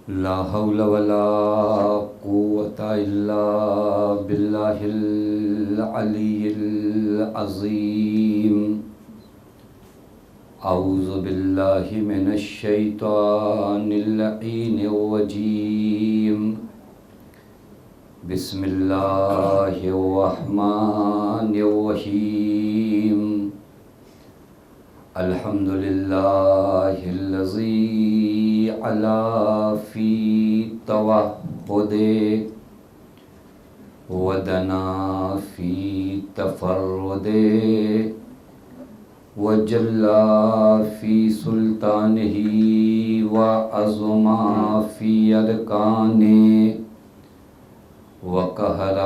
لا حول ولا قوة إلا بالله العلي العظيم. أعوذ بالله من الشيطان اللعين الرجيم. بسم الله الرحمن الرحيم. الحمد لله الذي علا في توحده ودنا في تفرده وجلى في سلطانه وعظم في أركانه وقهر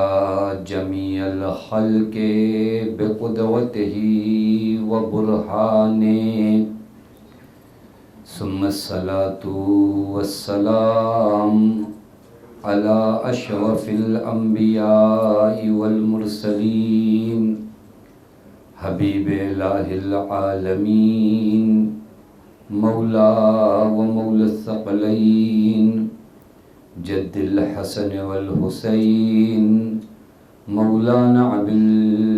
جميع الخلق بقدرته وبرهانه. ثم الصلاة والسلام على أشرف الأنبياء والمرسلين حبيب إله العالمين مولا ومولى الثقلين جد الحسن والحسين مولانا أبي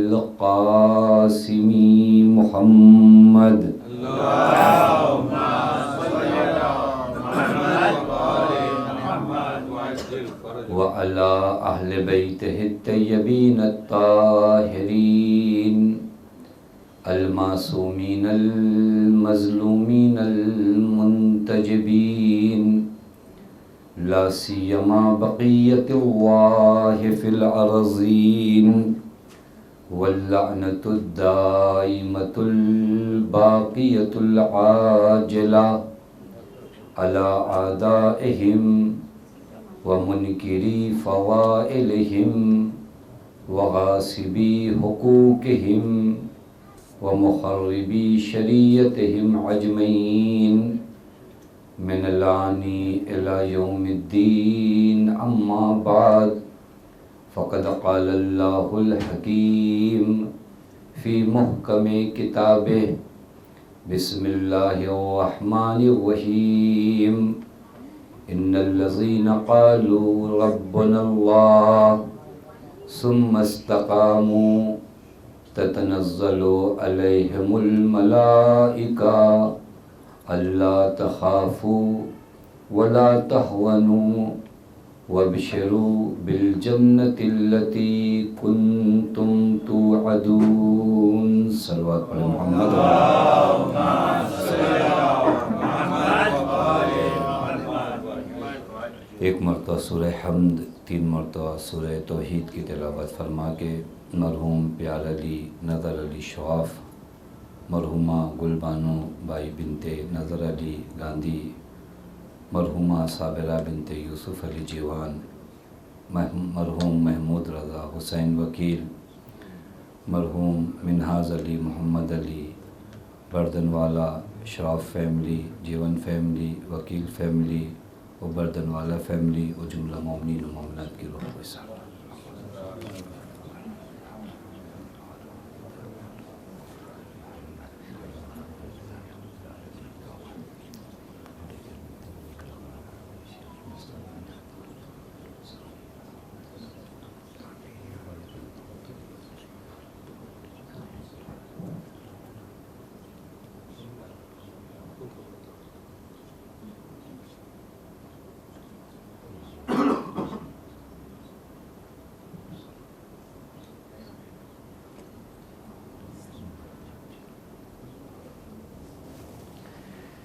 القاسم محمد. اللهم صل على محمد وعلى أهل بيته الطيبين الطاهرين المعصومين المظلومين المنتجبين لا سيما بقية الله في الأرضين واللعنة الدائمة الباقية العاجلة على أعدائهم ومنكري فضائلهم وغاصبي حقوقهم ومخربي شريعتهم أجمعين من الآن إلى يوم الدين. أما بعد فقد قال الله الحكيم في محكم كتابه بسم الله الرحمن الرحيم. إن الذين قالوا ربنا الله ثم استقاموا تتنزل عليهم الملائكة ألا تخافوا ولا تهونوا وابشروا بالجنة التي كنتم توعدون. صلوات علی محمد. ایک مرتبہ سورہ حمد، 3 مرتبہ سورہ توحید کی تلاوت فرما کے مرحوم پیار علی نظر علی شواف، مرحومہ گلبانو بائی بنت نظر علی گاندھی، مرحومہ صابرہ بنت یوسف علی جیوان، مرحوم محمود رضا حسین وکیل، مرحوم منہاز علی محمد علی، بردن والا شراف فیملی، جیون فیملی، وکیل فیملی و بردن والا فیملی و جملہ مومنین و مومنات کی روح کو ساتھ.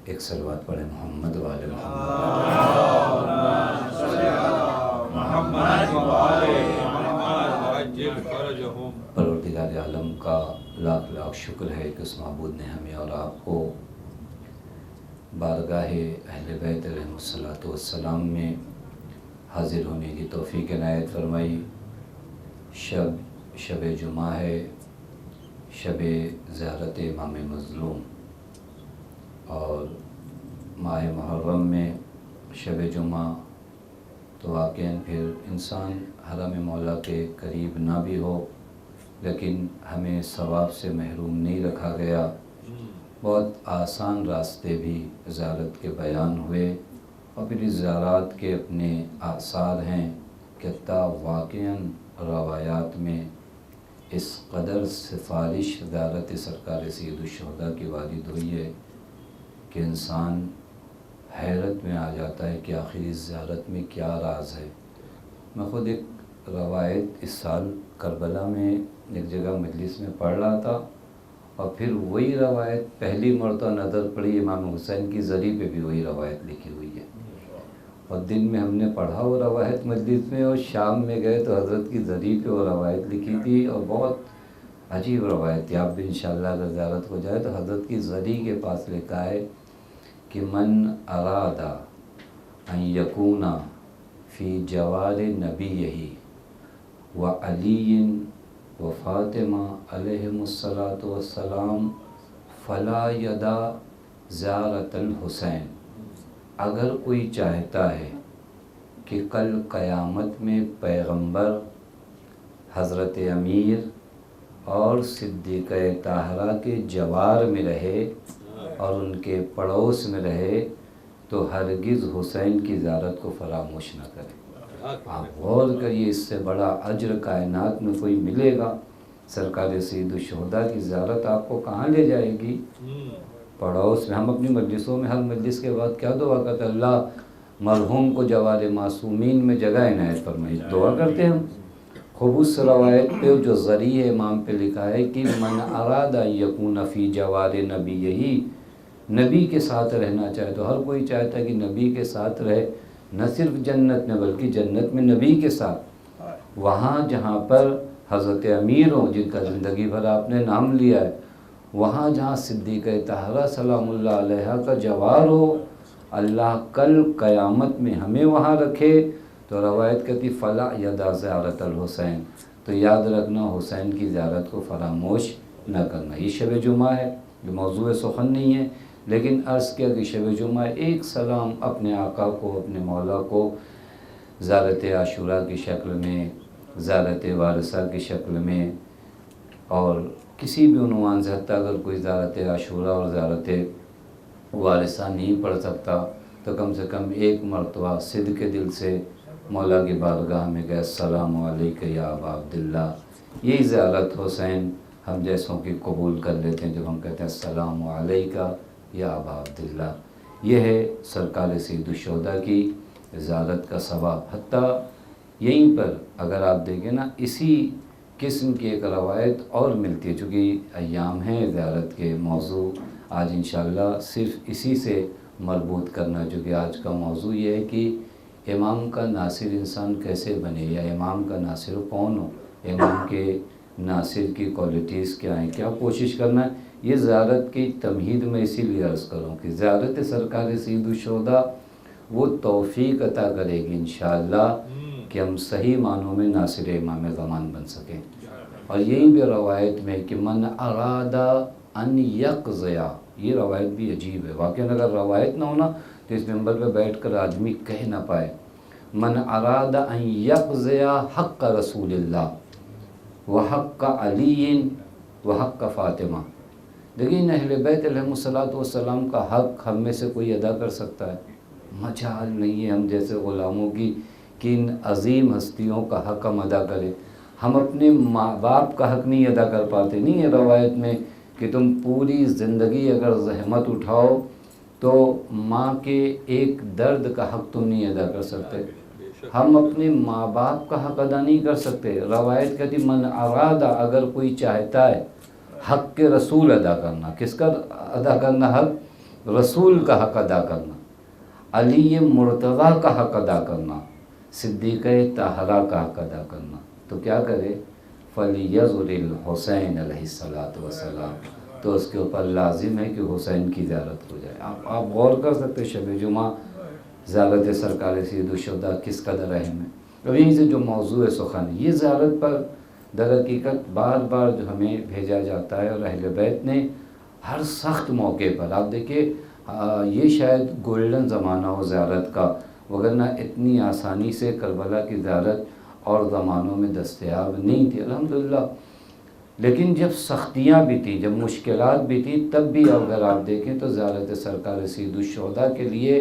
ایک صلوات پڑھیں محمد والے محمد. پروردگار عالم کا لاکھ لاکھ شکر ہے کہ اس معبود نے ہمیں اور آپ کو بارگاہ اہل بیت علیہم الصلاۃ والسلام میں حاضر ہونے کی توفیق عنایت فرمائی. شب جمعہ ہے، شب زیارت امام مظلوم، اور ماہ محرم میں شب جمعہ تو واقعاً پھر انسان حرم مولا کے قریب نہ بھی ہو لیکن ہمیں ثواب سے محروم نہیں رکھا گیا. بہت آسان راستے بھی زیارت کے بیان ہوئے اور پھر اس زیارات کے اپنے آثار ہیں کہ واقعاً روایات میں اس قدر سفارش زیارت سرکار سید الشہداء کی وارد ہوئی ہے کہ انسان حیرت میں آ جاتا ہے کہ آخر اس زیارت میں کیا راز ہے۔ میں خود ایک روایت اس سال کربلا میں ایک جگہ مجلس میں پڑھ رہا تھا، اور پھر وہی روایت پہلی مرتبہ نظر پڑی امام حسین کی زری پہ بھی وہی روایت لکھی ہوئی ہے، اور دن میں ہم نے پڑھا وہ روایت مجلس میں، اور شام میں گئے تو حضرت کی زری پہ وہ روایت لکھی تھی، اور بہت عجیب روایت تھی۔ آپ بھی انشاءاللہ اگر زیارت ہو جائے تو حضرت کی زری کے پاس لکھا ہے کہ من اراد ان یکون فی جوار نبیہ و علی و فاطمہ علیہم الصلاۃ والسلام فلا یدا زیارت الحسین۔ اگر کوئی چاہتا ہے کہ کل قیامت میں پیغمبر، حضرت امیر اور صدیقہ طاہرہ کے جوار میں رہے اور ان کے پڑوس میں رہے تو ہرگز حسین کی زیارت کو فراموش نہ کرے۔ آپ غور کریے، اس سے بڑا اجر کائنات میں کوئی ملے گا؟ سرکار سید الشہداء کی زیارت آپ کو کہاں لے جائے گی؟ پڑوس میں۔ ہم اپنی مجلسوں میں ہر مجلس کے بعد کیا دعا کرتے ہیں؟ اللہ مرحوم کو جوار معصومین میں جگہ عنایت فرمائے، دعا کرتے ہیں ہم۔ خوب اس روایت پہ جو ذریعہ امام پہ لکھا ہے کہ من اراد ان یکون فی جوار نبی، یہی نبی کے ساتھ رہنا چاہے تو ہر کوئی چاہتا ہے کہ نبی کے ساتھ رہے، نہ صرف جنت میں بلکہ جنت میں نبی کے ساتھ، وہاں جہاں پر حضرت امیر ہوں جن کا زندگی بھر آپ نے نام لیا ہے، وہاں جہاں صدیقہ طاہرہ سلام اللہ علیہ کا جوار ہو، اللہ کل قیامت میں ہمیں وہاں رکھے۔ تو روایت کہتی فلا یدا زیارت الحسین، تو یاد رکھنا حسین کی زیارت کو فراموش نہ کرنا۔ یہ شب جمعہ ہے، یہ موضوع سخن نہیں ہے، لیکن عرض کیا کہ شب جمعہ ایک سلام اپنے آقا کو، اپنے مولا کو زیارت عاشوراء کی شکل میں، زیارت وارثہ کی شکل میں، اور کسی بھی عنوان سے، حتیٰ اگر کوئی زیارت عاشوراء اور زیارت وارثہ نہیں پڑھ سکتا تو کم سے کم ایک مرتبہ صدق دل سے مولا کی بارگاہ میں گئے، السلام علیکہ یا ابا عبداللہ۔ یہی زیارت حسین ہم جیسوں کی قبول کر لیتے ہیں جب ہم کہتے ہیں السلام علیکہ یا ابا عبداللہ۔ یہ ہے سرکار سید الشہداء کی زیارت کا ثواب۔ حتیٰ یہیں پر اگر آپ دیکھیں نا، اسی قسم کی ایک روایت اور ملتی ہے، چونکہ ایام ہیں زیارت کے، موضوع آج انشاءاللہ صرف اسی سے مربوط کرنا، چونکہ آج کا موضوع یہ ہے کہ امام کا ناصر انسان کیسے بنے، یا امام کا ناصر کون ہو، امام کے ناصر کی کوالٹیز کیا ہیں، کیا کوشش کرنا ہے۔ یہ زیارت کی تمہید میں اسی لیے عرض کروں کہ زیارت سرکار سید الشہداء وہ توفیق عطا کرے گی انشاءاللہ کہ ہم صحیح معنوں میں ناصر امام زمان بن سکیں۔ اور یہی بھی روایت میں کہ من ارادہ ان یقضیا، یہ روایت بھی عجیب ہے، واقعاً اگر روایت نہ ہونا تو اس ممبر پہ بیٹھ کر آدمی کہہ نہ پائے، من اراد ان یقضیا حق رسول اللہ و حق علی و حق فاطمہ۔ لیکن اہل بیت علیہم الصلوۃ والسلام کا حق ہم میں سے کوئی ادا کر سکتا ہے؟ مجال نہیں ہے ہم جیسے غلاموں کی کہ ان عظیم ہستیوں کا حق ہم ادا کریں۔ ہم اپنے ماں باپ کا حق نہیں ادا کر پاتے۔ نہیں ہے روایت میں کہ تم پوری زندگی اگر زحمت اٹھاؤ تو ماں کے ایک درد کا حق تم نہیں ادا کر سکتے۔ ہم اپنے ماں باپ کا حق ادا نہیں کر سکتے۔ روایت کہتی من ارادہ، اگر کوئی چاہتا ہے حق کے رسول ادا کرنا، کس کا ادا کرنا؟ حق رسول کا حق ادا کرنا، علی مرتضیٰ کا حق ادا کرنا، صدیقہ طاہرہ کا حق ادا کرنا، تو کیا کرے؟ فَلْيَزُرِ الْحُسَيْنَ علیہ الصلوۃ والسلام، تو اس کے اوپر لازم ہے کہ حسین کی زیارت ہو جائے۔ آپ غور کر سکتے شب جمعہ زیارت سرکار سید الشہداء کس قدر اہم ہے۔ اور یہیں سے جو موضوع سخن ہے، یہ زیارت پر در حقیقت بار بار جو ہمیں بھیجا جاتا ہے، اور اہل بیت نے ہر سخت موقع پر، آپ دیکھیں یہ شاید گولڈن زمانہ ہو زیارت کا، وگرنہ اتنی آسانی سے کربلا کی زیارت اور زمانوں میں دستیاب نہیں تھی الحمدللہ۔ لیکن جب سختیاں بھی تھیں، جب مشکلات بھی تھیں، تب بھی اگر آپ دیکھیں تو زیارت سرکار سید الشہداء کے لیے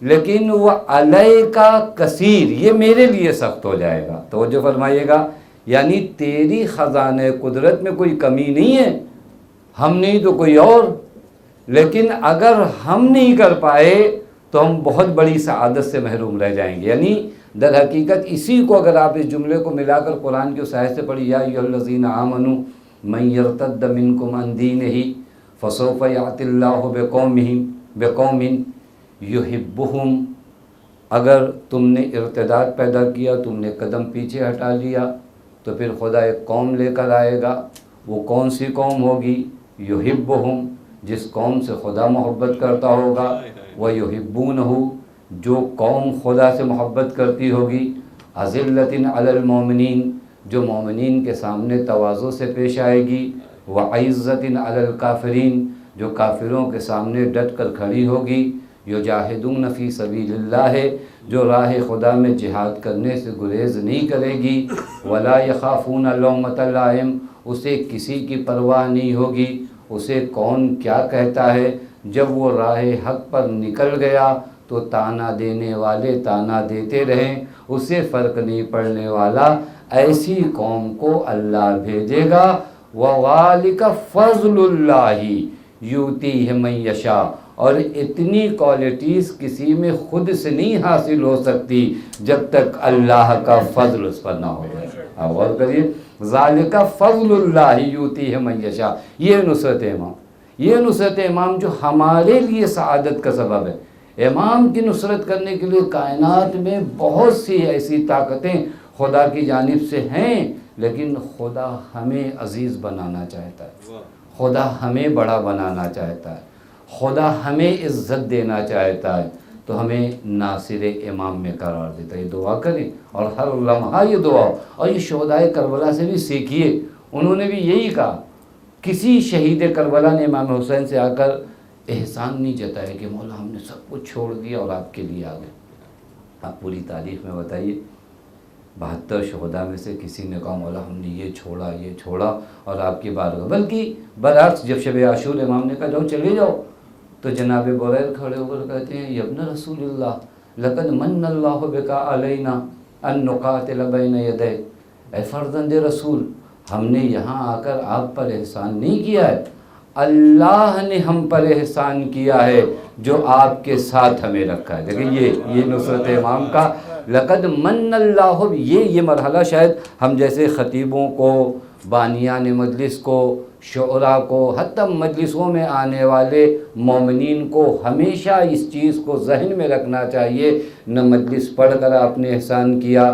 لیکن وہ علیکا کثیر، یہ میرے لیے سخت ہو جائے گا۔ توجہ فرمائیے گا، یعنی تیری خزانہ قدرت میں کوئی کمی نہیں ہے، ہم نہیں تو کوئی اور، لیکن اگر ہم نہیں کر پائے تو ہم بہت بڑی سعادت سے محروم رہ جائیں گے۔ یعنی در حقیقت اسی کو اگر آپ اس جملے کو ملا کر قرآن کی اس آیت سے پڑھی، یا ایھا الذین آمنوا من یرتد منکم عن دینہ فسوف یأتی اللہ بقوم یحبہم، اگر تم نے ارتداد پیدا کیا، تم نے قدم پیچھے ہٹا لیا، تو پھر خدا ایک قوم لے کر آئے گا۔ وہ کون سی قوم ہوگی؟ یحبہم، جس قوم سے خدا محبت کرتا ہوگا، وَيُحِبُّونَهُ، جو قوم خدا سے محبت کرتی ہوگی، أَذِلَّةٍ عَلَى الْمُؤْمِنِينَ، جو مومنین کے سامنے تواضع سے پیش آئے گی، وَعِزَّةٍ عَلَى الْكَافِرِينَ، جو کافروں کے سامنے ڈٹ کر کھڑی ہوگی، یجاہدون فی سبیل اللہ، جو راہ خدا میں جہاد کرنے سے گریز نہیں کرے گی، ولا یخافون لومۃ لائم، اسے کسی کی پرواہ نہیں ہوگی، اسے کون کیا کہتا ہے۔ جب وہ راہ حق پر نکل گیا تو تانا دینے والے تانا دیتے رہیں، اسے فرق نہیں پڑنے والا، ایسی قوم کو اللہ بھیجے گا۔ وَذَلِكَ فَضْلُ اللَّهِ يُؤْتِيهِ مَن يَشَاءُ، اور اتنی کوالٹیز کسی میں خود سے نہیں حاصل ہو سکتی جب تک اللہ کا فضل اس پر نہ ہو جائے۔ آپ غور کریے، ذَلِكَ فَضْلُ اللَّهِ يُؤْتِيهِ مَن يَشَاءُ، یہ نصرت امام، یہ نصرت امام جو ہمارے لیے سعادت کا سبب ہے۔ امام کی نصرت کرنے کے لیے کائنات میں بہت سی ایسی طاقتیں خدا کی جانب سے ہیں، لیکن خدا ہمیں عزیز بنانا چاہتا ہے، خدا ہمیں بڑا بنانا چاہتا ہے، خدا ہمیں عزت دینا چاہتا ہے، تو ہمیں ناصر امام میں قرار دیتا ہے۔ یہ دعا کریں اور ہر لمحہ یہ دعا ہو، اور یہ شہدائے کربلا سے بھی سیکھیے، انہوں نے بھی یہی کہا۔ کسی شہید کربلا نے امام حسین سے آ کر احسان نہیں جتایا کہ مولا ہم نے سب کچھ چھوڑ دیا اور آپ کے لیے آ گئے۔ آپ پوری تاریخ میں بتائیے، 72 شہداء میں سے کسی نے کہا مولا ہم نے یہ چھوڑا اور آپ کی بارگاہ، بلکہ برعکس جب شب عاشور امام نے کہا جاؤ چلے جاؤ، تو جناب بریر کھڑے ہو کر کہتے ہیں یا ابن رسول اللہ لقد من اللہ بک علینا ان نقاتل بین یدیک، اے فرزند رسول ہم نے یہاں آ کر آپ پر احسان نہیں کیا ہے، اللہ نے ہم پر احسان کیا ہے جو آپ کے ساتھ ہمیں رکھا ہے۔ دیکھیں یہ نصرت امام کا لقد من اللہ، یہ مرحلہ شاید ہم جیسے خطیبوں کو، بانیان مجلس کو، شعراء کو، حتیٰ مجلسوں میں آنے والے مومنین کو ہمیشہ اس چیز کو ذہن میں رکھنا چاہیے، نہ مجلس پڑھ کر آپ نے احسان کیا،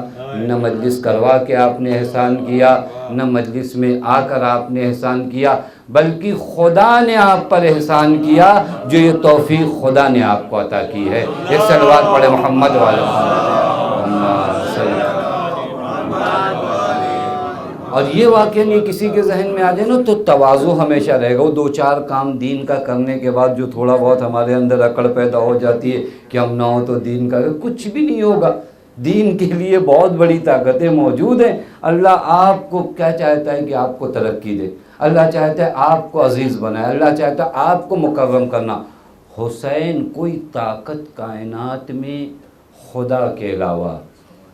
نہ مجلس کروا کے آپ نے احسان کیا، نہ مجلس میں آ کر آپ نے احسان کیا، بلکہ خدا نے آپ پر احسان کیا، جو یہ توفیق خدا نے آپ کو عطا کی ہے۔ ایک صلوات پڑھے محمد والے۔ اور یہ واقعہ نہیں کسی کے ذہن میں آ جائے نا تو تواضع ہمیشہ رہے گا۔ وہ 2-4 کام دین کا کرنے کے بعد جو تھوڑا بہت ہمارے اندر اکڑ پیدا ہو جاتی ہے کہ ہم نہ ہو تو دین کا کچھ بھی نہیں ہوگا۔ دین کے لیے بہت بڑی طاقتیں موجود ہیں۔ اللہ آپ کو کیا چاہتا ہے کہ آپ کو ترقی دے، اللہ چاہتا ہے آپ کو عزیز بنائے، اللہ چاہتا ہے آپ کو مکرم کرنا۔ حسین کوئی طاقت کائنات میں خدا کے علاوہ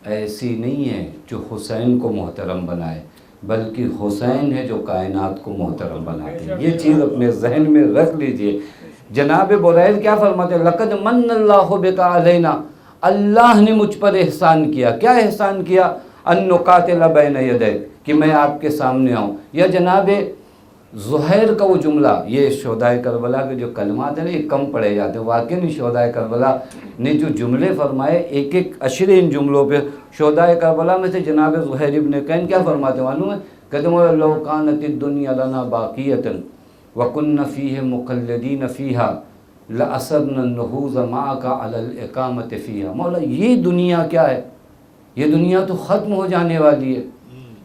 ایسی نہیں ہے جو حسین کو محترم بنائے، بلکہ حسین ہے جو کائنات کو محترم بناتے ہیں۔ یہ چیز اپنے ذہن میں رکھ لیجئے۔ جناب بریر کیا فرماتے ہیں؟ لقد من اللہ بک علینا، اللہ نے مجھ پر احسان کیا۔ کیا احسان کیا؟ ان نقاتل بین یدیک، کہ میں آپ کے سامنے آؤں۔ یا جناب زہیر کا وہ جملہ، یہ شہدائے کربلا کے جو کلمات ہیں نا یہ کم پڑھے جاتے ہیں، واقعی شہدائے کربلا نے جو جملے فرمائے، ایک اشرے ان جملوں پہ۔ شہدائے کربلا میں سے جناب زہیر ابن قین کیا فرماتے معلوم ہے؟ کہتے ہیں لو کانت الدنیا لنا باقیۃ وکن فیہ مقلدین فیہا لأثرنا النہوض معک علی الاقامۃ فیہا۔ مولا یہ دنیا کیا ہے؟ یہ دنیا تو ختم ہو جانے والی ہے،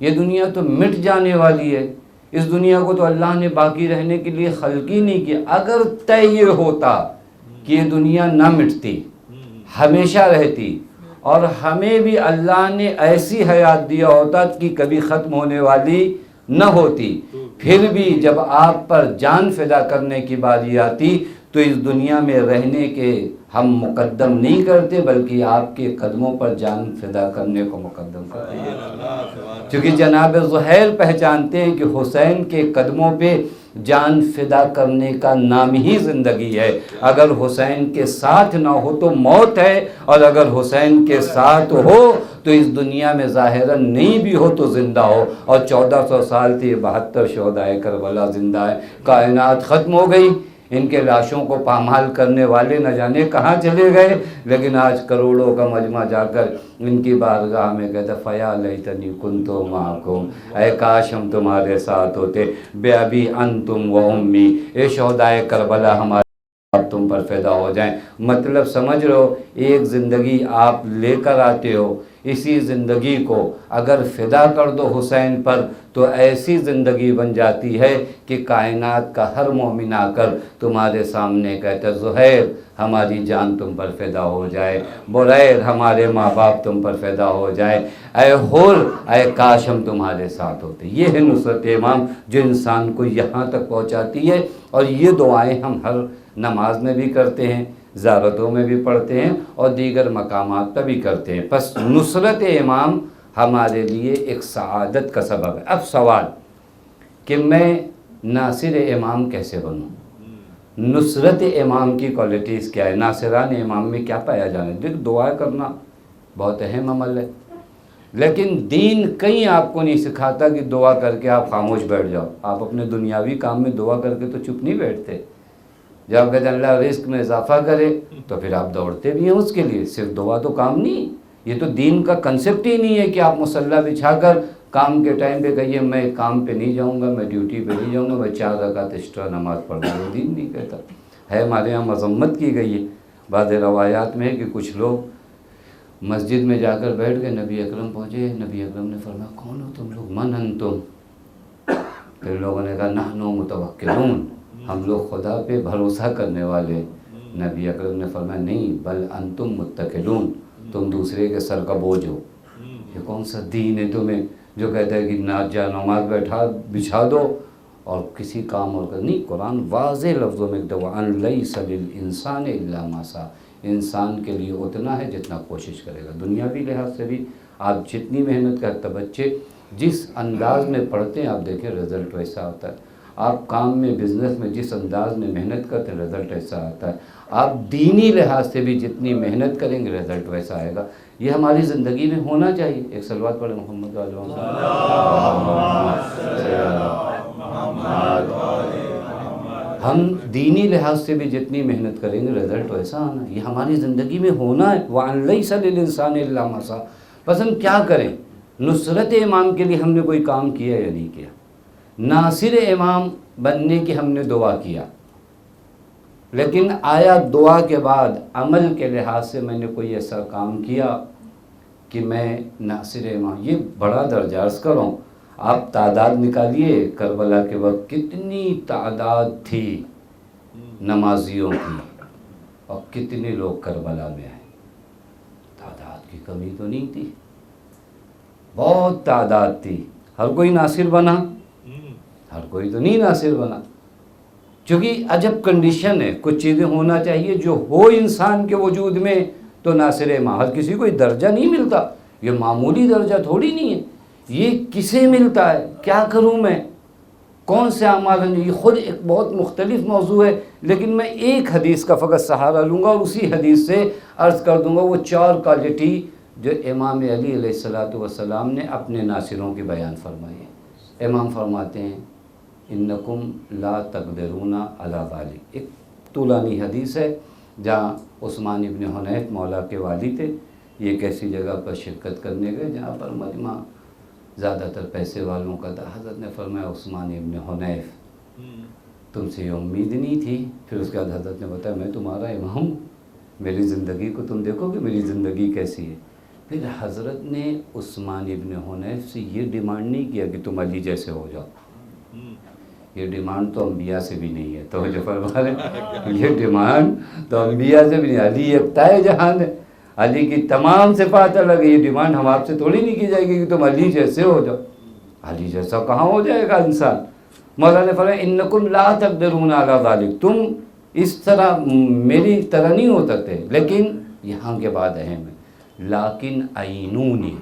یہ دنیا تو مٹ جانے والی ہے، اس دنیا کو تو اللہ نے باقی رہنے کے لیے خلق ہی نہیں کیا۔ اگر طے یہ ہوتا کہ یہ دنیا نہ مٹتی، ہمیشہ رہتی، اور ہمیں بھی اللہ نے ایسی حیات دیا ہوتا کہ کبھی ختم ہونے والی نہ ہوتی، پھر بھی جب آپ پر جان فدا کرنے کی باری آتی تو اس دنیا میں رہنے کے ہم مقدم نہیں کرتے بلکہ آپ کے قدموں پر جان فدا کرنے کو مقدم کرتے ہیں. چونکہ جناب زہیر پہچانتے ہیں کہ حسین کے قدموں پہ جان فدا کرنے کا نام ہی زندگی ہے. اگر حسین کے ساتھ نہ ہو تو موت ہے، اور اگر حسین کے ساتھ ہو تو اس دنیا میں ظاہراً نہیں بھی ہو تو زندہ ہو. اور 1400 سال تھی 72 شہدائے کربلا زندہ ہے. کائنات ختم ہو گئی، ان کے لاشوں کو پامال کرنے والے نہ جانے کہاں چلے گئے، لیکن آج کروڑوں کا مجمع جا کر ان کی بارگاہ میں کہتا فیا لیتنی کنت معکم، اے کاش ہم تمہارے ساتھ ہوتے. بے ابی انتم و امی، اے شہدائے کربلا ہمارے آپ تم پر فدا ہو جائیں. مطلب سمجھ رہے ہو، ایک زندگی آپ لے کر آتے ہو، اسی زندگی کو اگر فدا کر دو حسین پر تو ایسی زندگی بن جاتی ہے کہ کائنات کا ہر مومن آ کر تمہارے سامنے کہتا زہیر ہماری جان تم پر فدا ہو جائے، بریر ہمارے ماں باپ تم پر فدا ہو جائے، اے حور اے کاش ہم تمہارے ساتھ ہوتے. یہ ہے نصرت امام جو انسان کو یہاں تک پہنچاتی ہے. اور یہ دعائیں ہم ہر نماز میں بھی کرتے ہیں، زیارتوں میں بھی پڑھتے ہیں، اور دیگر مقامات پر بھی کرتے ہیں. پس نصرت امام ہمارے لیے ایک سعادت کا سبب ہے. اب سوال کہ میں ناصر امام کیسے بنوں؟ نصرت امام کی کوالٹیز کیا ہے؟ ناصران امام میں کیا پایا جانا ہے؟ دیکھ دعا کرنا بہت اہم عمل ہے، لیکن دین کہیں آپ کو نہیں سکھاتا کہ دعا کر کے آپ خاموش بیٹھ جاؤ. آپ اپنے دنیاوی کام میں دعا کر کے تو چپ نہیں بیٹھتے. جب کہتے ہیں اللہ رزق میں اضافہ کرے تو پھر آپ دوڑتے بھی ہیں اس کے لیے. صرف دعا تو کام نہیں، یہ تو دین کا کنسپٹ ہی نہیں ہے کہ آپ مصلی بچھا کر کام کے ٹائم پہ کہیے میں کام پہ نہیں جاؤں گا، میں ڈیوٹی پہ نہیں جاؤں گا، میں 4 رکعت ایکسٹرا نماز پڑھوں گا. دین نہیں کہتا ہے. ہمارے یہاں مذمت کی گئی ہے. بعض روایات میں ہے کہ کچھ لوگ مسجد میں جا کر بیٹھ گئے، نبی اکرم پہنچے، نبی اکرم نے فرمایا کون ہو تم لوگ؟ من انتم؟ پھر لوگوں نے کہا نحنو متوکلون، ہم لوگ خدا پہ بھروسہ کرنے والے. نبی اکرم نے فرمایا نہیں، بل انتم متکلون، تم دوسرے کے سر کا بوجھ ہو. یہ کون سا دین ہے تمہیں جو کہتا ہے کہ نماز بچھا دو اور کسی کام اور نہیں؟ قرآن واضح لفظوں میں کہتا ہے وَأَن لَيْسَ لِلْإِنسَانِ إِلَّا مَا سَعَى، انسان کے لیے اتنا ہے جتنا کوشش کرے گا. دنیاوی لحاظ سے بھی آپ جتنی محنت کرتے، بچے جس انداز میں پڑھتے ہیں آپ دیکھیں رزلٹ ویسا ہوتا ہے. آپ کام میں بزنس میں جس انداز میں محنت کرتے ہیں رزلٹ ایسا آتا ہے. آپ دینی لحاظ سے بھی جتنی محنت کریں گے رزلٹ ویسا آئے گا. یہ ہماری زندگی میں ہونا چاہیے. ایک صلوات پڑھیں محمد ہم دینی لحاظ سے بھی جتنی محنت کریں گے رزلٹ ویسا آنا. یہ ہماری زندگی میں ہونا ہے. وَأَن لَيْسَ لِلْإِنسَانِ إِلَّا مَا سَعَى. بس ہم کیا کریں؟ نصرت امام کے لیے ہم نے کوئی کام کیا یا نہیں کیا؟ ناصر امام بننے کی ہم نے دعا کیا، لیکن آیا دعا کے بعد عمل کے لحاظ سے میں نے کوئی ایسا کام کیا کہ میں ناصر امام؟ یہ بڑا درجہ عرض کروں. آپ تعداد نکالیے کربلا کے وقت کتنی تعداد تھی نمازیوں کی، اور کتنے لوگ کربلا میں آئے. تعداد کی کمی تو نہیں تھی، بہت تعداد تھی. ہر کوئی ناصر بنا؟ ہر کوئی تو نہیں ناصر بنا. چونکہ عجب کنڈیشن ہے، کچھ چیزیں ہونا چاہیے جو ہو انسان کے وجود میں تو ناصر امام. ہر کسی کو درجہ نہیں ملتا، یہ معمولی درجہ تھوڑی نہیں ہے. یہ کسے ملتا ہے؟ کیا کروں میں؟ کون سے اعمال؟ یہ خود ایک بہت مختلف موضوع ہے، لیکن میں ایک حدیث کا فقط سہارا لوں گا اور اسی حدیث سے عرض کر دوں گا وہ 4 کوالٹی جو امام علی علیہ السلام نے اپنے ناصروں کی بیان فرمائی ہے. امام فرماتے ہیں انکم لا تقدرون علی ذلک. ایک طولانی حدیث ہے جہاں عثمان ابن حنیف مولا کے والی تھے. یہ ایک ایسی جگہ پر شرکت کرنے گئے جہاں پر مجمع زیادہ تر پیسے والوں کا تھا. حضرت نے فرمایا عثمان ابن حنیف تم سے یہ امید نہیں تھی. پھر اس کے بعد حضرت نے بتایا میں تمہارا امام ہوں، میری زندگی کو تم دیکھو کہ میری زندگی کیسی ہے. پھر حضرت نے عثمان ابن حنیف سے یہ ڈیمانڈ نہیں کیا کہ تم علی جیسے ہو جاؤ. یہ ڈیمانڈ تو انبیاء سے بھی نہیں ہے. توجہ فرما رہے، یہ ڈیمانڈ تو انبیاء سے بھی نہیں. علی یکتا جہان ہے، علی کی تمام صفات الگ ہے. یہ ڈیمانڈ ہم آپ سے تھوڑی نہیں کی جائے گی کہ تم علی جیسے ہو جاؤ. علی جیسا کہاں ہو جائے گا انسان؟ مولا نے فرمایا انکم لا تقدرون علی ذلک، تم اس طرح میری طرح نہیں ہو سکتے، لیکن یہاں کے بعد اہم ہے لیکن عینونی،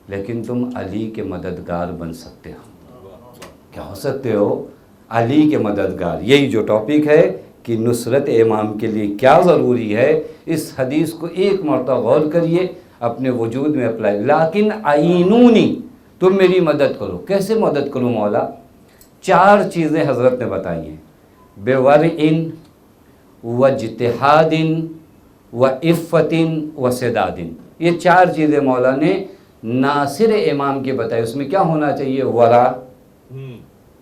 لیکن تم علی کے مددگار بن سکتے ہو۔ کیا ہو سکتے ہو؟ علی کے مددگار۔ یہی جو ٹاپک ہے کہ نصرت امام کے لیے کیا ضروری ہے، اس حدیث کو ایک مرتبہ غور کریے، اپنے وجود میں اپلائی۔ لیکن عینونی، تم میری مدد کرو۔ کیسے مدد کروں مولا؟ 4 چیزیں حضرت نے بتائی ہیں، بورع واجتہاد وعفت وسداد۔ یہ 4 چیزیں مولا نے ناصر امام کی بتائی۔ اس میں کیا ہونا چاہیے؟ ورع،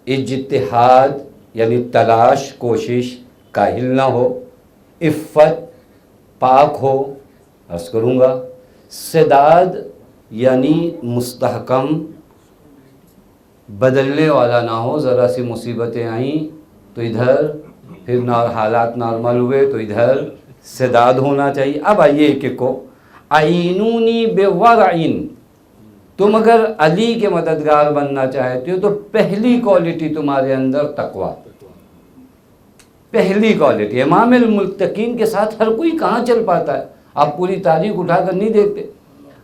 اجتہاد یعنی تلاش، کوشش، کاہل نہ ہو، عفت پاک ہو، عرض کروں گا، سداد یعنی مستحکم، بدلنے والا نہ ہو، ذرا سی مصیبتیں آئیں تو ادھر، پھر حالات نارمل ہوئے تو ادھر، سداد ہونا چاہیے۔ اب آئیے ایک ایک کو۔ عینونی بورعین، تم اگر علی کے مددگار بننا چاہتے ہو تو پہلی کوالٹی تمہارے اندر تقوی، پہلی کوالٹی۔ امام المتقین کے ساتھ ہر کوئی کہاں چل پاتا ہے؟ آپ پوری تاریخ اٹھا کر نہیں دیکھتے۔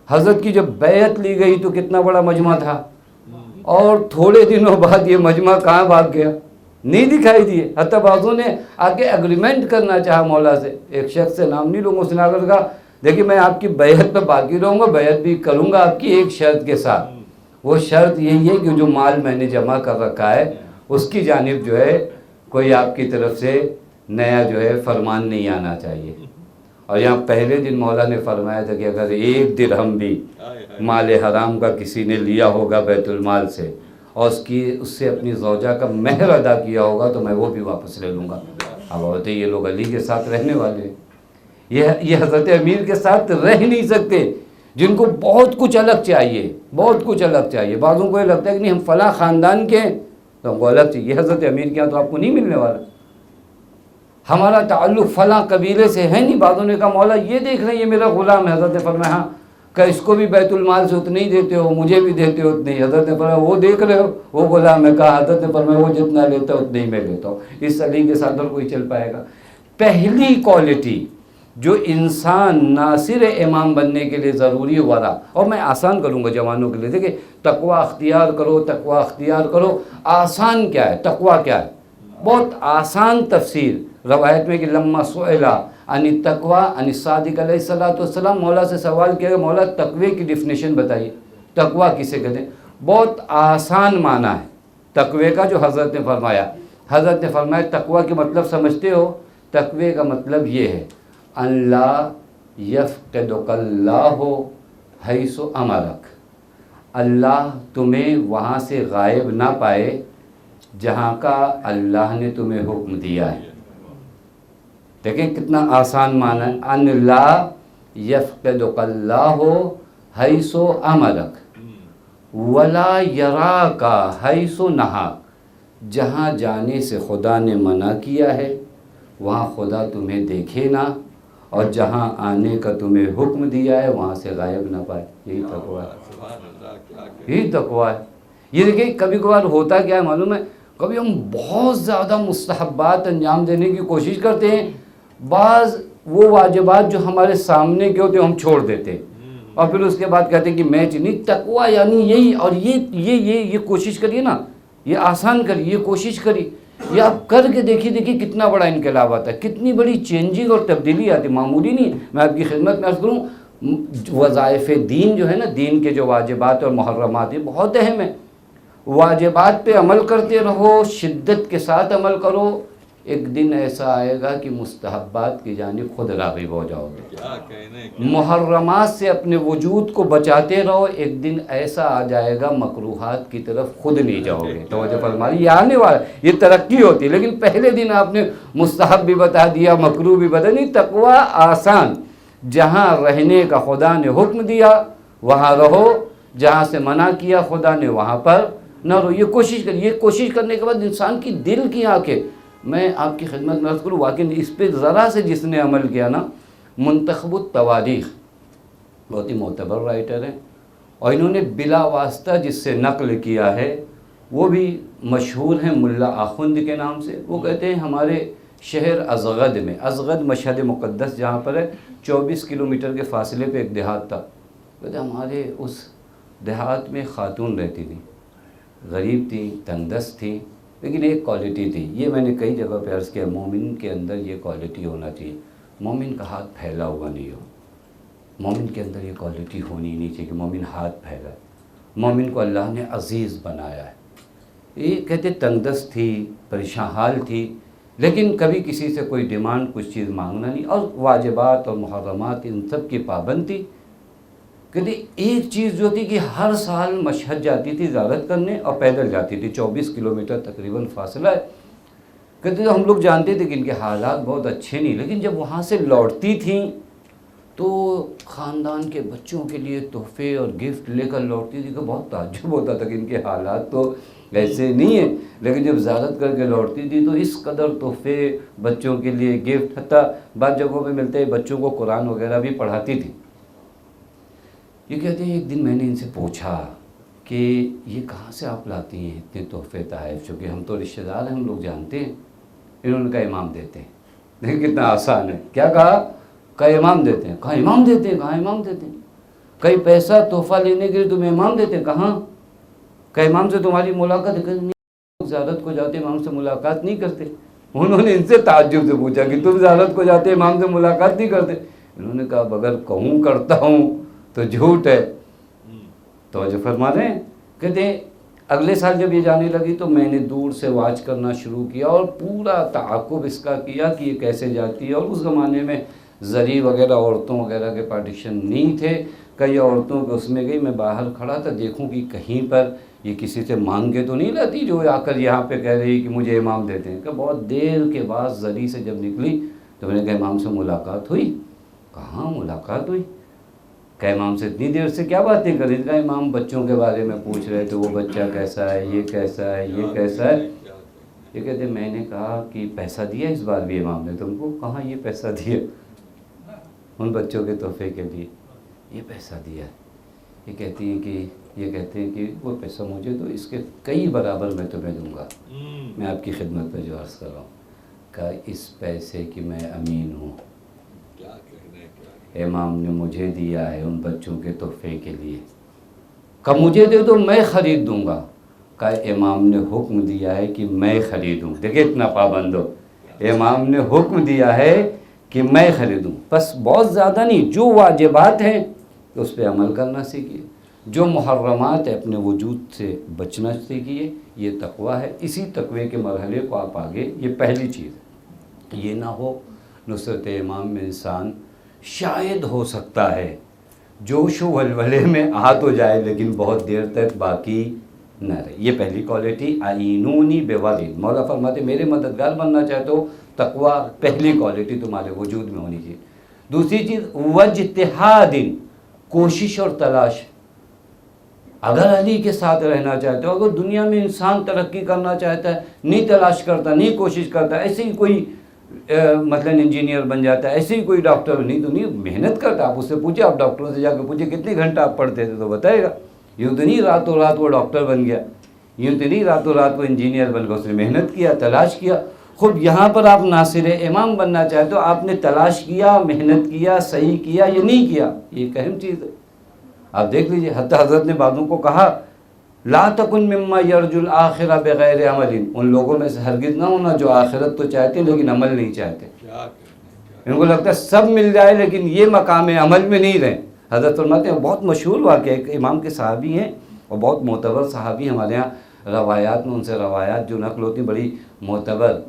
حضرت کی جب بیعت لی گئی تو کتنا بڑا مجمع تھا، اور تھوڑے دنوں بعد یہ مجمع کہاں بھاگ گیا؟ نہیں دکھائی دیے۔ حتیٰ بعضوں نے آگے اگریمنٹ کرنا چاہا مولا سے، ایک شخص سے نام نہیں لوگوں سے نہ کر کہا دیکھیں میں آپ کی بیعت پہ باقی رہوں گا، بیعت بھی کروں گا آپ کی ایک شرط کے ساتھ۔ وہ شرط یہی ہے کہ جو مال میں نے جمع کر رکھا ہے اس کی جانب جو ہے کوئی آپ کی طرف سے نیا جو ہے فرمان نہیں آنا چاہیے۔ اور یہاں پہلے دن مولا نے فرمایا تھا کہ اگر 1 درہم بھی مال حرام کا کسی نے لیا ہوگا بیت المال سے، اور اس سے اپنی زوجہ کا مہر ادا کیا ہوگا تو میں وہ بھی واپس لے لوں گا۔ اب ہوتے یہ لوگ علی کے ساتھ رہنے والے ہیں، یہ حضرت امیر کے ساتھ رہ نہیں سکتے، جن کو بہت کچھ الگ چاہیے، بہت کچھ الگ چاہیے۔ بعضوں کو یہ لگتا ہے کہ نہیں ہم فلاں خاندان کے ہیں تو ہم کو الگ چاہیے، یہ حضرت امیر کے یہاں تو آپ کو نہیں ملنے والا۔ ہمارا تعلق فلاں قبیلے سے ہے نہیں۔ بعضوں نے کہا مولا یہ دیکھ رہے ہیں یہ میرا غلام ہے، حضرت نے فرمایا ہاں، کہ اس کو بھی بیت المال سے اتنے ہی دیتے ہو، مجھے بھی دیتے ہو اتنے ہی۔ حضرت نے فرمایا وہ دیکھ رہے ہو وہ غلام ہے، کہا حضرت نے فرمایا وہ جتنا لیتا ہے اتنے ہی میں لیتا ہوں۔ اس علی کے ساتھ اور کوئی چل پائے گا؟ پہلی کوالٹی جو انسان ناصر امام بننے کے لیے ضروری ہے ورع۔ اور میں آسان کروں گا جوانوں کے لیے، دیکھیں تقوی اختیار کرو، تقوی اختیار کرو، آسان کیا ہے، تقوی کیا ہے؟ بہت آسان تفسیر روایت میں کہ لما سئلا عن التقوی عن الصادق علیہ الصلوۃ والسلام، مولا سے سوال کیا کہ مولا تقوی کی ڈیفینیشن بتائیے، تقوی کسے کہتے ہیں؟ بہت آسان معنی ہے تقوی کا جو حضرت نے فرمایا۔ حضرت نے فرمایا تقوی کے مطلب سمجھتے ہو؟ تقوی کا مطلب یہ ہے اللہ یفقدک اللہ حیث امرک، اللہ تمہیں وہاں سے غائب نہ پائے جہاں کا اللہ نے تمہیں حکم دیا ہے۔ دیکھیں کتنا آسان معنی ہے، ان لا یفقدک اللہ حیث امرک ولا یراک حیث نہاک، جہاں جانے سے خدا نے منع کیا ہے وہاں خدا تمہیں دیکھے نہ، اور جہاں آنے کا تمہیں حکم دیا ہے وہاں سے غائب نہ پائے۔ یہی تقوی ہے، یہی تقوی ہے۔ یہ دیکھیں کبھی کبھار ہوتا کیا ہے معلوم ہے، کبھی ہم بہت زیادہ مستحبات انجام دینے کی کوشش کرتے ہیں، بعض وہ واجبات جو ہمارے سامنے کے ہوتے ہیں ہم چھوڑ دیتے ہیں، اور پھر اس کے بعد کہتے ہیں کہ میچ نہیں۔ تقوی یعنی یہی، اور یہ کوشش کریے نا، یہ آسان کریے، یہ کوشش کریے، یہ آپ کر کے دیکھیے کتنا بڑا انقلاب آتا ہے، کتنی بڑی چینجنگ اور تبدیلی آتی ہے، معمولی نہیں۔ میں آپ کی خدمت میں عرض کروں، وظائف دین جو ہے نا، دین کے جو واجبات اور محرمات ہیں بہت اہم ہیں۔ واجبات پہ عمل کرتے رہو، شدت کے ساتھ عمل کرو، ایک دن ایسا آئے گا کہ مستحبات کی جانب خود راغب ہو جاؤ گے۔ محرمات سے اپنے وجود کو بچاتے رہو، ایک دن ایسا آ جائے گا مکروہات کی طرف خود نہیں جاؤ گے۔ توجہ فرمائیے، یہ آنے والا، یہ ترقی ہوتی ہے، لیکن پہلے دن آپ نے مستحب بھی بتا دیا، مکروہ بھی بتا نہیں۔ تقوی آسان، جہاں رہنے کا خدا نے حکم دیا وہاں رہو، جہاں سے منع کیا خدا نے وہاں پر نہ رہو۔ یہ کوشش کریے، یہ کوشش کرنے کے بعد انسان کی دل کی آنکھیں، میں آپ کی خدمت میں عرض کروں واقعی اس پہ ذرا سے جس نے عمل کیا نا، منتخب التواریخ بہت ہی معتبر رائٹر ہیں، اور انہوں نے بلا واسطہ جس سے نقل کیا ہے وہ بھی مشہور ہیں، ملا آخوند کے نام سے۔ وہ کہتے ہیں ہمارے شہر ازغد میں، ازغد مشہد مقدس جہاں پر ہے، 24 کلومیٹر کے فاصلے پہ ایک دیہات تھا. کہتے ہمارے اس دیہات میں خاتون رہتی تھی، غریب تھی، تنگ دست تھی، لیکن ایک کوالٹی تھی. یہ میں نے کئی جگہ پہ عرض کیا، مومن کے اندر یہ کوالٹی ہونا چاہیے. مومن کا ہاتھ پھیلا ہوا نہیں ہو. مومن کے اندر یہ کوالٹی ہونی نہیں چاہیے کہ مومن ہاتھ پھیلا ہے. مومن کو اللہ نے عزیز بنایا ہے. یہ کہتے تنگ دست تھی، پریشان حال تھی، لیکن کبھی کسی سے کوئی ڈیمانڈ، کچھ چیز مانگنا نہیں، اور واجبات اور محرمات ان سب کی پابند تھی. کہتے ایک چیز جو تھی کہ ہر سال مشہد جاتی تھی زیارت کرنے، اور پیدل جاتی تھی، 24 کلومیٹر تقریباً فاصلہ ہے. کہتے تو ہم لوگ جانتے تھے کہ ان کے حالات بہت اچھے نہیں، لیکن جب وہاں سے لوٹتی تھیں تو خاندان کے بچوں کے لیے تحفے اور گفٹ لے کر لوٹتی تھی کہ بہت تعجب ہوتا تھا کہ ان کے حالات تو ایسے نہیں ہیں، لیکن جب زیارت کر کے لوٹتی تھی تو اس قدر تحفے بچوں کے لیے، گفٹ، حتیٰ بعض جگہوں پہ ملتے ہیں بچوں کو قرآن وغیرہ بھی پڑھاتی تھی. یہ کہتے ہیں ایک دن میں نے ان سے پوچھا کہ یہ کہاں سے آپ لاتی ہیں اتنے تحفے تحائف، چونکہ ہم تو رشتہ دار ہیں، ہم لوگ جانتے ہیں. انہوں نے کہا امام دیتے ہیں. دیکھیں کتنا آسان ہے. کیا کہا امام دیتے ہیں. کہا امام دیتے ہیں. کہاں امام دیتے ہیں؟ کئی پیسہ تحفہ لینے کے لیے تمہیں امام دیتے ہیں. کہاں؟ کہ امام سے تمہاری ملاقات نہیں، زیارت کو جاتے امام سے ملاقات نہیں کرتے. انہوں نے ان سے تعجب سے پوچھا کہ تم زیارت کو جاتے امام سے ملاقات نہیں کرتے. انہوں نے کہا اگر کہوں کرتا ہوں تو جھوٹ ہے. توجہ فرما رہے ہیں. کہتے ہیں اگلے سال جب یہ جانے لگی تو میں نے دور سے واچ کرنا شروع کیا اور پورا تعاقب اس کا کیا کہ یہ کیسے جاتی ہے. اور اس زمانے میں زری وغیرہ عورتوں وغیرہ کے پارٹیشن نہیں تھے. کئی عورتوں کے اس میں گئی، میں باہر کھڑا تھا دیکھوں کہ کہیں پر یہ کسی سے مانگ کے تو نہیں لاتی جو آ کر یہاں پہ کہہ رہی کہ مجھے امام دیتے ہیں. کہ بہت دیر کے بعد زری سے جب نکلی تو میں نے کہا امام سے ملاقات ہوئی. کہاں ملاقات ہوئی؟ کہ امام سے اتنی دیر سے کیا باتیں کر رہی تھی؟ کہ امام بچوں کے بارے میں پوچھ رہے تھے، وہ بچہ کیسا ہے، یہ کیسا ہے، یہ کیسا ہے. یہ کہتے میں نے کہا کہ پیسہ دیا اس بار بھی امام نے تم کو؟ کہاں یہ پیسہ دیا ان بچوں کے تحفے کے لیے؟ یہ پیسہ دیا. یہ کہتی ہیں کہ وہ پیسہ مجھے تو اس کے کئی برابر میں تمہیں دوں گا. میں آپ کی خدمت پہ جو عرض کر رہا ہوں کہ اس پیسے کی میں امین ہوں. امام نے مجھے دیا ہے ان بچوں کے تحفے کے لیے. کہ مجھے دے تو میں خرید دوں گا. کہ امام نے حکم دیا ہے کہ میں خریدوں. دیکھیں اتنا پابند ہو. امام نے حکم دیا ہے کہ میں خریدوں. بس بہت زیادہ نہیں، جو واجبات ہیں اس پہ عمل کرنا سیکھیے، جو محرمات ہے اپنے وجود سے بچنا سیکھیے. یہ تقویٰ ہے. اسی تقوی کے مرحلے کو آپ آگے، یہ پہلی چیز ہے. یہ نہ ہو نصرت امام میں انسان شاید ہو سکتا ہے جوش و ولولے میں آ تو جائے لیکن بہت دیر تک باقی نہ رہے. یہ پہلی کوالٹی. اعینونی بولید، مولا فرماتے میرے مددگار بننا چاہتے ہو، تقویٰ پہلی کوالٹی تمہارے وجود میں ہونی چاہیے. دوسری چیز واجتہاد، کوشش اور تلاش. اگر علی کے ساتھ رہنا چاہتے ہو، اگر دنیا میں انسان ترقی کرنا چاہتا ہے، نہیں تلاش کرتا، نہیں کوشش کرتا، ایسے ہی کوئی مثلا انجینئر بن جاتا ہے، ایسے ہی کوئی ڈاکٹر نہیں تو نہیں محنت کرتا. آپ اس سے پوچھیں، آپ ڈاکٹروں سے جا کے پوچھیں کتنے گھنٹہ آپ پڑھتے تھے تو بتائے گا. یوں تو نہیں راتوں رات وہ ڈاکٹر بن گیا، یوں تو نہیں راتوں رات وہ انجینئر بن گیا. اس نے محنت کیا، تلاش کیا. خود یہاں پر آپ ناصر امام بننا چاہتے ہو، آپ نے تلاش کیا، محنت کیا، صحیح کیا یا نہیں کیا. یہ ایک اہم چیز ہے. آپ دیکھ لیجئے حتیٰ حضرت نے بعضوں کو کہا لا تکن مما یرجو الآخرہ بغیر عمل، ان لوگوں میں سے ہرگز نہ ہونا جو آخرت تو چاہتے لیکن عمل نہیں چاہتے. ان کو لگتا ہے سب مل جائے لیکن یہ مقام عمل میں نہیں رہیں. حضرت فرماتے ہیں بہت مشہور واقعہ، ایک امام کے صحابی ہیں اور بہت معتبر صحابی. ہمارے یہاں روایات میں ان سے روایات جو نقل ہوتی بڑی معتبر.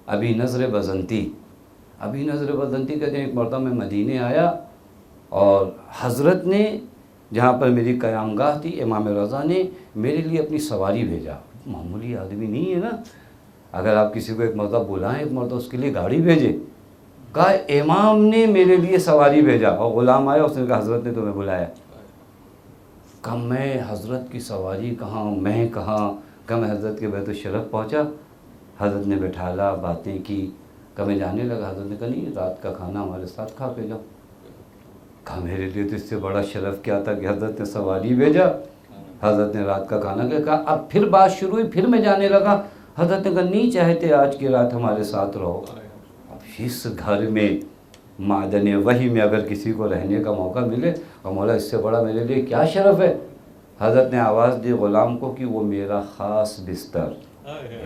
ابی نضر بزنتی کہتے ہیں ایک مرتبہ میں مدینے آیا اور حضرت نے جہاں پر میری قیام گاہ تھی، امام رضا نے میرے لیے اپنی سواری بھیجا. معمولی آدمی نہیں ہے نا، اگر آپ کسی کو ایک مرتبہ بلائیں، ایک مرتبہ اس کے لیے گاڑی بھیجیں. کہا امام نے میرے لیے سواری بھیجا. اور غلام آیا، اس نے کہا حضرت نے تمہیں بلایا. کہا میں حضرت کی سواری کہاں، میں کہاں. کہا میں حضرت کے بیت الشرف پہنچا، حضرت نے بٹھالا، باتیں کی. کہا میں جانے لگا، حضرت نے کہا نہیں رات کا کھانا ہمارے ساتھ کھا کے جاؤ. کہا میرے لیے تو اس سے بڑا شرف کیا تھا کہ حضرت نے سواری بھیجا، حضرت نے رات کا کھانا کیا. کہا اب پھر بات شروع ہوئی، پھر میں جانے لگا. حضرت نے کہا نہیں چاہتے آج کی رات ہمارے ساتھ رہو. اس گھر میں معدن وحی میں اگر کسی کو رہنے کا موقع ملے اور مولا اس سے بڑا میرے لیے کیا شرف ہے. حضرت نے آواز دی غلام کو کہ وہ میرا خاص بستر.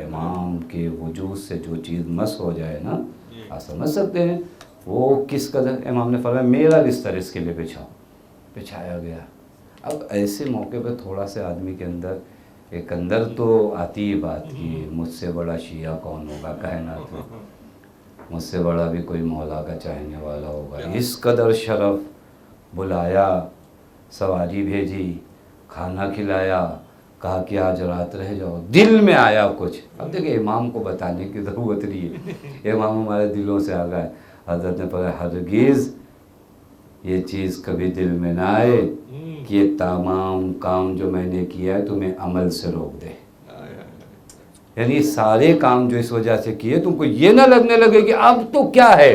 امام کے وجود سے جو چیز مس ہو جائے نا, آپ سمجھ سکتے ہیں وہ کس قدر. امام نے فرمایا میرا بستر اس کے لیے بچھاؤ. بچھایا گیا. اب ایسے موقع پہ تھوڑا سے آدمی کے اندر ایک اندر تو آتی ہے بات کہ مجھ سے بڑا شیعہ کون ہوگا کائنات میں, مجھ سے بڑا بھی کوئی مولا کا چاہنے والا ہوگا. اس قدر شرف. بلایا, سواری بھیجی, کھانا کھلایا, کہا کہ آج رات رہ جاؤ. دل میں آیا کچھ. اب دیکھیں امام کو بتانے کی ضرورت نہیں ہے, امام ہمارے دلوں سے آ گئے. حضرت نے فرمایا ہرگز یہ چیز کبھی دل میں نہ آئے کہ یہ تمام کام جو میں نے کیا ہے تمہیں عمل سے روک دے. یعنی سارے کام جو اس وجہ سے کیے تم کو یہ نہ لگنے لگے کہ اب تو کیا ہے,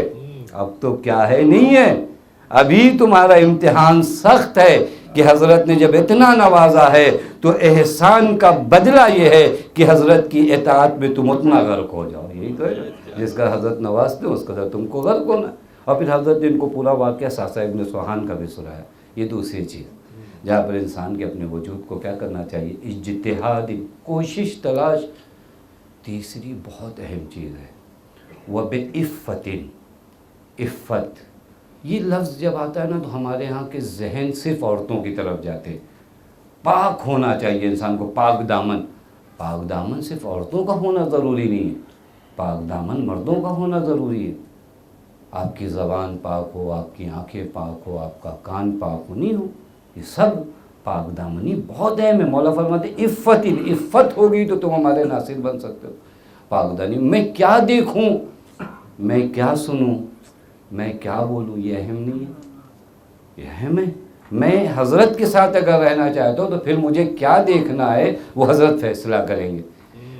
اب تو کیا ہے, نہیں ہے. ابھی تمہارا امتحان سخت ہے کہ حضرت نے جب اتنا نوازا ہے تو احسان کا بدلہ یہ ہے کہ حضرت کی اطاعت میں تم اتنا غرق ہو جاؤ. یہی تو ہے جس کا حضرت نوازتے ہیں اس قدر تم کو غرق ہونا. اور پھر حضرت نے ان کو پورا واقعہ ساسا ابن سوہان کا بھی سنایا. یہ دوسری چیز جہاں پر انسان کے اپنے وجود کو کیا کرنا چاہیے, اجتہاد, کوشش, تلاش. تیسری بہت اہم چیز ہے وَبِعِفَّةٍ, عفت. یہ لفظ جب آتا ہے نا تو ہمارے ہاں کے ذہن صرف عورتوں کی طرف جاتے. پاک ہونا چاہیے انسان کو, پاک دامن. پاک دامن صرف عورتوں کا ہونا ضروری نہیں ہے, پاک دامن مردوں کا ہونا ضروری ہے. آپ کی زبان پاک ہو, آپ کی آنکھیں پاک ہو, آپ کا کان پاک ہو, نہیں ہو, یہ سب پاک دامنی بہت اہم ہے. مولا فرماتے عفت, عفت ہوگی تو تم ہمارے ناصر بن سکتے ہو. پاک دامنی. میں کیا دیکھوں, میں کیا سنوں, میں کیا بولوں, یہ اہم نہیں ہے, یہ اہم ہے. میں حضرت کے ساتھ اگر رہنا چاہتا ہوں تو پھر مجھے کیا دیکھنا ہے وہ حضرت فیصلہ کریں گے.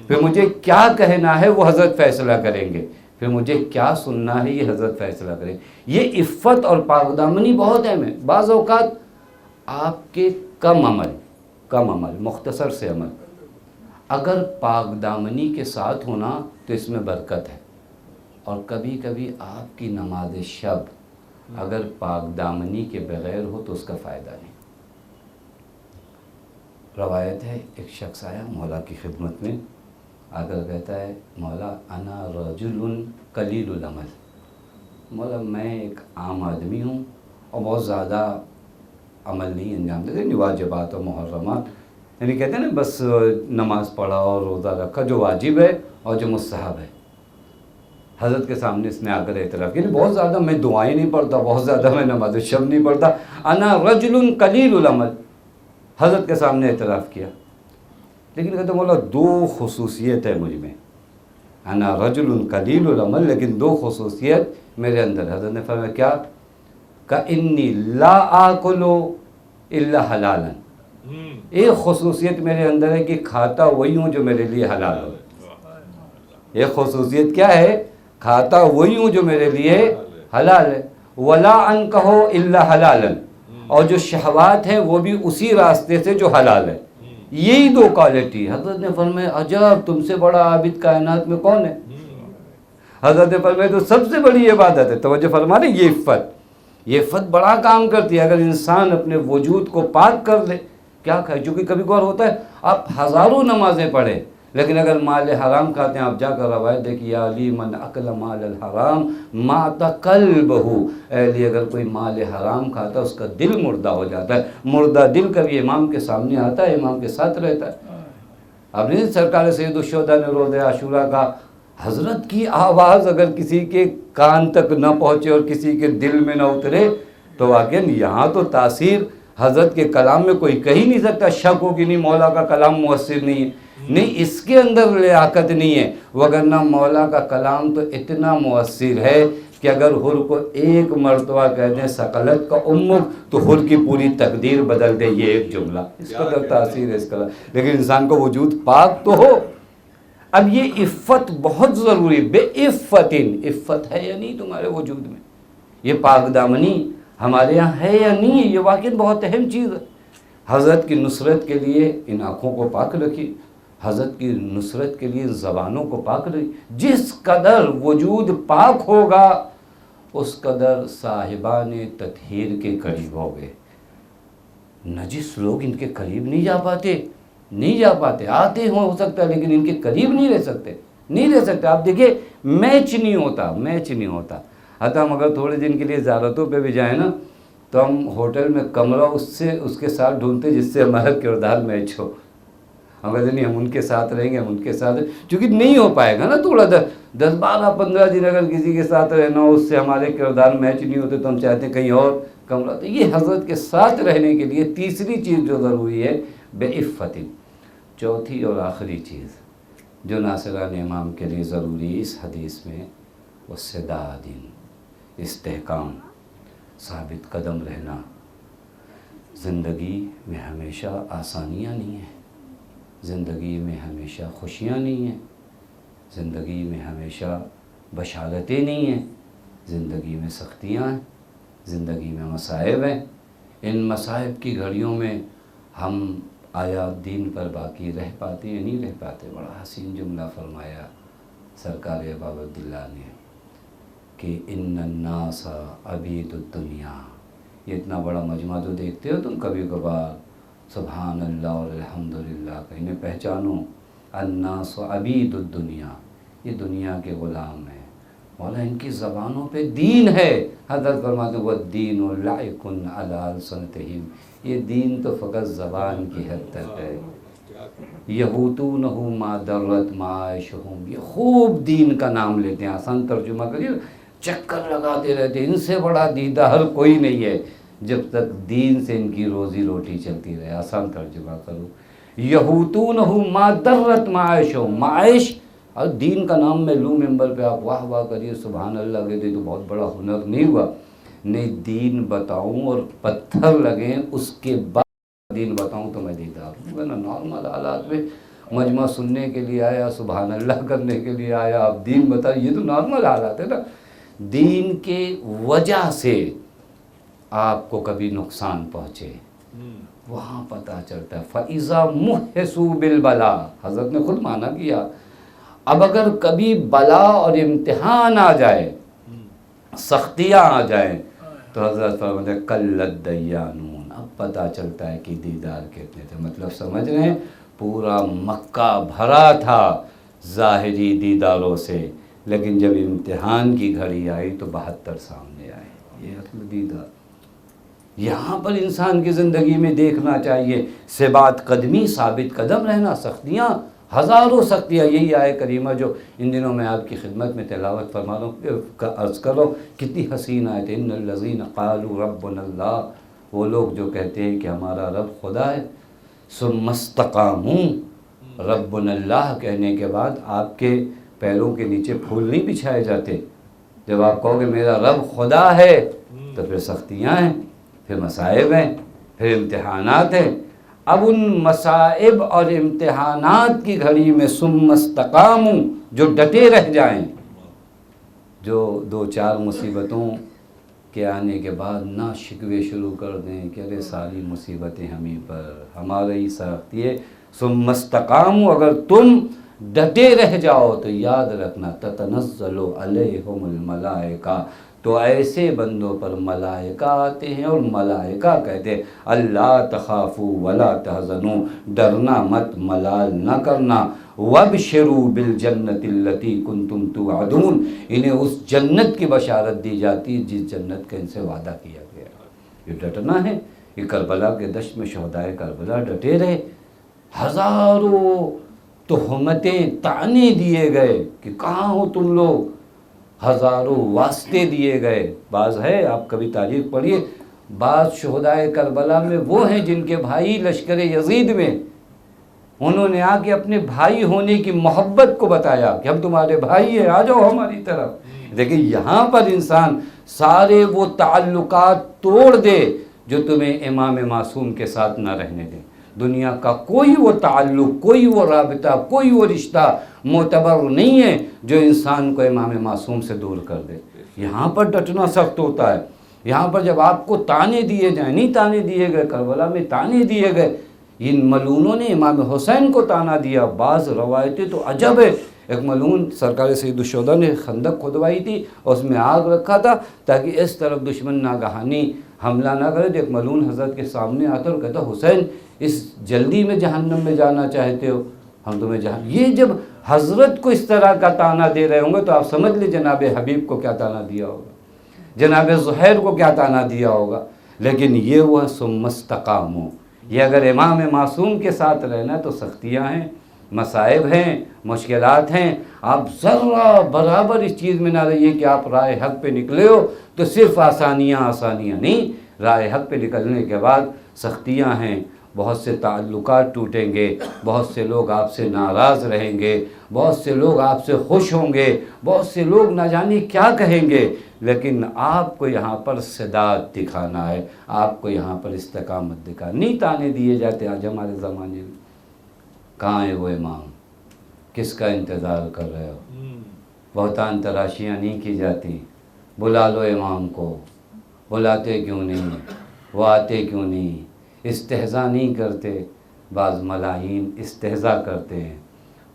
پھر مجھے کیا کہنا ہے وہ حضرت فیصلہ کریں گے. پھر مجھے کیا سننا ہے یہ حضرت فیصلہ کریں. یہ عفت اور پاک دامنی بہت اہم ہے. بعض اوقات آپ کے کم عمل, مختصر سے عمل اگر پاک دامنی کے ساتھ ہونا تو اس میں برکت ہے. اور کبھی کبھی آپ کی نماز شب اگر پاک دامنی کے بغیر ہو تو اس کا فائدہ نہیں. روایت ہے ایک شخص آیا مولا کی خدمت میں, آ کر کہتا ہے مولا انا رجل قلیل العمل. مولا میں ایک عام آدمی ہوں اور بہت زیادہ عمل نہیں انجام دیتے, واجبات اور محرمات, یعنی کہتے ہیں نا بس نماز پڑھا اور روزہ رکھا جو واجب ہے اور جو مستحب ہے. حضرت کے سامنے اس نے آ کر اعتراف کیا, بہت زیادہ میں دعائیں نہیں پڑھتا, بہت زیادہ میں نماز شب نہیں پڑھتا, انا رجل قلیل العمل. حضرت کے سامنے اعتراف کیا, لیکن کہتے مولا دو خصوصیت ہے مجھ میں, انا رجل قلیل العمل, لیکن دو خصوصیت میرے اندر. حضرت نے فرمایا کیا, کانی لا آکل الا حلالا. ایک خصوصیت میرے اندر ہے کہ کھاتا وہی ہوں جو میرے لیے حلال ہو. ایک خصوصیت کیا ہے, کھاتا وہی ہوں جو میرے لیے حلال ہے. ولا انکحو الا حلالا, اور جو شہوات ہیں وہ بھی اسی راستے سے جو حلال ہے. یہی دو کوالٹی. حضرت نے فرمایا عجب, تم سے بڑا عابد کائنات میں کون ہے. حضرت نے فرمایا تو سب سے بڑی عبادت ہے. توجہ فرما رہے, یہ عفت, یہ عفت بڑا کام کرتی ہے. اگر انسان اپنے وجود کو پاک کر لے, کیا کہے, چونکہ کبھی کبھار ہوتا ہے آپ ہزاروں نمازیں پڑھیں لیکن اگر مال حرام کھاتے ہیں, آپ جا کر روایت دیکھیے یا علی من اکل مال الحرام مات قلبہ. اے علی اگر کوئی مال حرام کھاتا ہے اس کا دل مردہ ہو جاتا ہے. مردہ دل کبھی امام کے سامنے آتا ہے, امام کے ساتھ رہتا ہے. اب نہیں سرکار سید الشہداء نے روز عاشورہ کا حضرت کی آواز اگر کسی کے کان تک نہ پہنچے اور کسی کے دل میں نہ اترے تو واقعی یہاں تو تاثیر حضرت کے کلام میں کوئی کہہ نہیں سکتا. شک ہو کہ نہیں مولا کا کلام مؤثر نہیں ہے, نہیں اس کے اندر لیاقت نہیں ہے. وگرنہ مولا کا کلام تو اتنا مؤثر ہے کہ اگر حر کو ایک مرتبہ کہہ دیں ثقلت کا امک تو حر کی پوری تقدیر بدل دے. یہ ایک جملہ, اس کا تاثیر ہے اس کا. لیکن انسان کا وجود پاک تو ہو. اب یہ عفت بہت ضروری. بے عفتن, عفت ہے یا نہیں تمہارے وجود میں, یہ پاک دامنی ہمارے یہاں ہے یا نہیں ہے, یہ واقعی بہت اہم چیز ہے. حضرت کی نصرت کے لیے ان آنکھوں کو پاک رکھیے, حضرت کی نصرت کے لیے زبانوں کو پاک رہی. جس قدر وجود پاک ہوگا اس قدر صاحبان تطہیر کے قریب ہو گئے. نجس لوگ ان کے قریب نہیں جا پاتے آتے ہو سکتا ہے لیکن ان کے قریب نہیں رہ سکتے. آپ دیکھیں میچ نہیں ہوتا. حتی ہم اگر تھوڑے دن کے لیے زیارتوں پہ بھی جائیں نا تو ہم ہوٹل میں کمرہ اس کے ساتھ ڈھونڈتے جس سے ہمارا کردار میچ ہو. ہم کہتے نہیں ہم ان کے ساتھ رہیں گے چونکہ نہیں ہو پائے گا نا. تھوڑا 10-12-15 دن اگر کسی کے ساتھ رہنا ہو اس سے ہمارے کردار میچ نہیں ہوتے تو ہم چاہتے ہیں کہیں اور کمرہ. تو یہ حضرت کے ساتھ رہنے کے لیے تیسری چیز جو ضروری ہے بعفت. چوتھی اور آخری چیز جو ناصران امام کے لیے ضروری ہے اس حدیث میں وہ سداد، استحکام، ثابت قدم رہنا. زندگی میں ہمیشہ آسانیاں نہیں ہیں، زندگی میں ہمیشہ خوشیاں نہیں ہیں، زندگی میں ہمیشہ بشارتیں نہیں ہیں، زندگی میں سختیاں ہیں، زندگی میں مصائب ہیں. ان مصائب کی گھڑیوں میں ہم آیا دین پر باقی رہ پاتے ہیں نہیں رہ پاتے. بڑا حسین جملہ فرمایا سرکار باب عبداللہ نے کہ ان الناس عبید الدنیا. یہ اتنا بڑا مجمع جو دیکھتے ہو تم کبھی کبھار سبحان اللہ اور الحمدللہ کا انہیں پہچانو. الناس عبید الدنیا، یہ دنیا کے غلام ہیں. مولا ان کی زبانوں پہ دین ہے. حضرت فرماتے ہیں والدین لائق علی السنتہم، یہ دین تو فقط زبان کی حد تک ہے. یہوتونہ ما درت معاشہم، یہ خوب دین کا نام لیتے ہیں. آسان ترجمہ کریے، چکر لگاتے رہتے ہیں. ان سے بڑا دیدار کوئی نہیں ہے جب تک دین سے ان کی روزی روٹی چلتی رہے. آسان ترجمہ کرو، یہوتونہ ما درت معاشہم، معاش اور دین کا نام میں لوں ممبر پہ آپ واہ واہ کریے سبحان اللہ کہتے تو بہت بڑا ہنر نہیں ہوا. نہیں، دین بتاؤں اور پتھر لگیں اس کے بعد دین بتاؤں تو میں دیدار ہوں. میں نارمل حالات میں مجمع سننے کے لیے آیا، سبحان اللہ کرنے کے لیے آیا، آپ دین بتا، یہ تو نارمل حالات ہے نا. دین کے وجہ سے آپ کو کبھی نقصان پہنچے وہاں پتہ چلتا ہے. فَإِذَا مُحِّسُوا بِالْبَلَا، حضرت نے خود معنی کیا. اب اگر کبھی بلا اور امتحان آ جائے، سختیاں آ جائیں تو حضرت فرماتے ہیں قلت دیانون، اب پتہ چلتا ہے کہ دیدار کتنے تھے. مطلب سمجھ رہے ہیں پورا مکہ بھرا تھا ظاہری دیداروں سے، لیکن جب امتحان کی گھڑی آئی تو 72 سامنے آئے. یہ اصل دیدار یہاں پر انسان کی زندگی میں دیکھنا چاہیے. ثبات قدمی، ثابت قدم رہنا. سختیاں، ہزاروں سختیاں. یہی آئے کریمہ جو ان دنوں میں آپ کی خدمت میں تلاوت فرما رہا ہوں، عرض کر رہا ہوں، کتنی حسین آیت ہے. ان الذین قالوا ربنا اللہ، وہ لوگ جو کہتے ہیں کہ ہمارا رب خدا ہے. ثم استقاموا، ربنا اللہ کہنے کے بعد آپ کے پیروں کے نیچے پھول نہیں بچھائے جاتے. جب آپ کہو کہ میرا رب خدا ہے تو پھر سختیاں ہیں، پھر مصائب ہیں، پھر امتحانات ہیں. اب ان مصائب اور امتحانات کی گھڑی میں ثم استقاموا، جو ڈٹے رہ جائیں، جو 2-4 مصیبتوں کے آنے کے بعد نہ شکوے شروع کر دیں کہ ارے ساری مصیبتیں ہمیں پر، ہمارے ہی سختی ہے. ثم استقاموا، اگر تم ڈٹے رہ جاؤ تو یاد رکھنا تتنزل علیہم الملائکہ، تو ایسے بندوں پر ملائکہ آتے ہیں اور ملائکہ کہتے ہیں اللہ تخافوا ولا تحزنوا، ڈرنا مت، ملال نہ کرنا. وابشروا بالجنۃ التی کنتم توعدون، انہیں اس جنت کی بشارت دی جاتی ہے جس جنت کا ان سے وعدہ کیا گیا. یہ ڈٹنا ہے. یہ کربلا کے دشت میں شہدائے کربلا ڈٹے رہے. ہزاروں تہمتیں، طعنے دیے گئے کہ کہاں ہو تم لوگ، ہزاروں واسطے دیے گئے. بعض ہے، آپ کبھی تاریخ پڑھیے، بعض شہدائے کربلا میں وہ ہیں جن کے بھائی لشکر یزید میں انہوں نے آ کے اپنے بھائی ہونے کی محبت کو بتایا کہ ہم تمہارے بھائی ہیں، آ جاؤ ہماری طرف. دیکھیں یہاں پر انسان سارے وہ تعلقات توڑ دے جو تمہیں امام معصوم کے ساتھ نہ رہنے دیں. دنیا کا کوئی وہ تعلق، کوئی وہ رابطہ، کوئی وہ رشتہ معتبر نہیں ہے جو انسان کو امام معصوم سے دور کر دے. یہاں پر ڈٹنا سخت ہوتا ہے. یہاں پر جب آپ کو تانے دیے جائیں، نہیں تانے دیے گئے کربلا میں، تانے دیے گئے، ان ملونوں نے امام حسین کو تانا دیا۔ بعض روایتیں تو عجب ہے، ایک ملون سرکار سید الشہداء نے خندق کھدوائی تھی اور اس میں آگ رکھا تھا تاکہ اس طرف دشمن ناگہانی حملہ نہ کرے، تو ایک ملون حضرت کے سامنے آتا اور کہتا حسین اس جلدی میں جہنم میں جانا چاہتے ہو، ہم تمہیں جہنم۔ یہ جب حضرت کو اس طرح کا تانا دے رہے ہوں گے تو آپ سمجھ لیں جناب حبیب کو کیا تانا دیا ہوگا، جناب زہیر کو کیا تانا دیا ہوگا۔ لیکن یہ وہ ثم استقاموا، یہ اگر امام معصوم کے ساتھ رہنا تو سختیاں ہیں، مصائب ہیں، مشکلات ہیں۔ آپ ذرہ برابر اس چیز میں نہ رہیے کہ آپ راہ حق پہ نکلے ہو تو صرف آسانیاں نہیں، راہ حق پہ نکلنے کے بعد سختیاں ہیں، بہت سے تعلقات ٹوٹیں گے، بہت سے لوگ آپ سے ناراض رہیں گے، بہت سے لوگ آپ سے خوش ہوں گے، بہت سے لوگ نہ جانے کیا کہیں گے، لیکن آپ کو یہاں پر سداد دکھانا ہے، آپ کو یہاں پر استقامت دکھانا، نہیں تانے دیے جاتے آج ہمارے زمانے میں۔ کہاں ہے وہ امام، کس کا انتظار کر رہے ہو؟ بہتان تراشیاں نہیں کی جاتی، بلا لو امام کو، بلاتے کیوں نہیں، وہ آتے کیوں نہیں، استہزاء نہیں کرتے۔ بعض ملاحین استہزاء کرتے ہیں،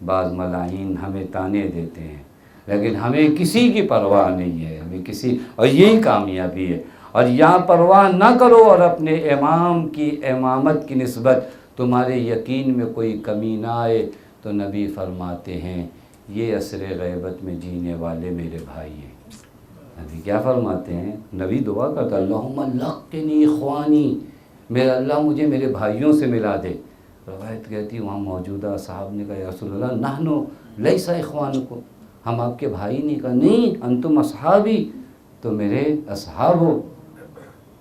بعض ملاحین ہمیں تانے دیتے ہیں، لیکن ہمیں کسی کی پرواہ نہیں ہے، ہمیں کسی، اور یہی کامیابی ہے۔ اور یہاں پرواہ نہ کرو اور اپنے امام کی امامت کی نسبت تمہارے یقین میں کوئی کمی نہ آئے، تو نبی فرماتے ہیں یہ عصر غیبت میں جینے والے میرے بھائی ہیں۔ نبی کیا فرماتے ہیں؟ نبی دعا کرتا اللہم لقنی اخوانی، میرا اللہ مجھے میرے بھائیوں سے ملا دے۔ روایت کہتی وہاں موجودہ صاحب نے کہا یا رسول اللہ نحنو لیسا اخوانکم، ہم آپ کے بھائی نہیں؟ کہا نہیں انتم اصحابی، تو میرے اصحاب ہو۔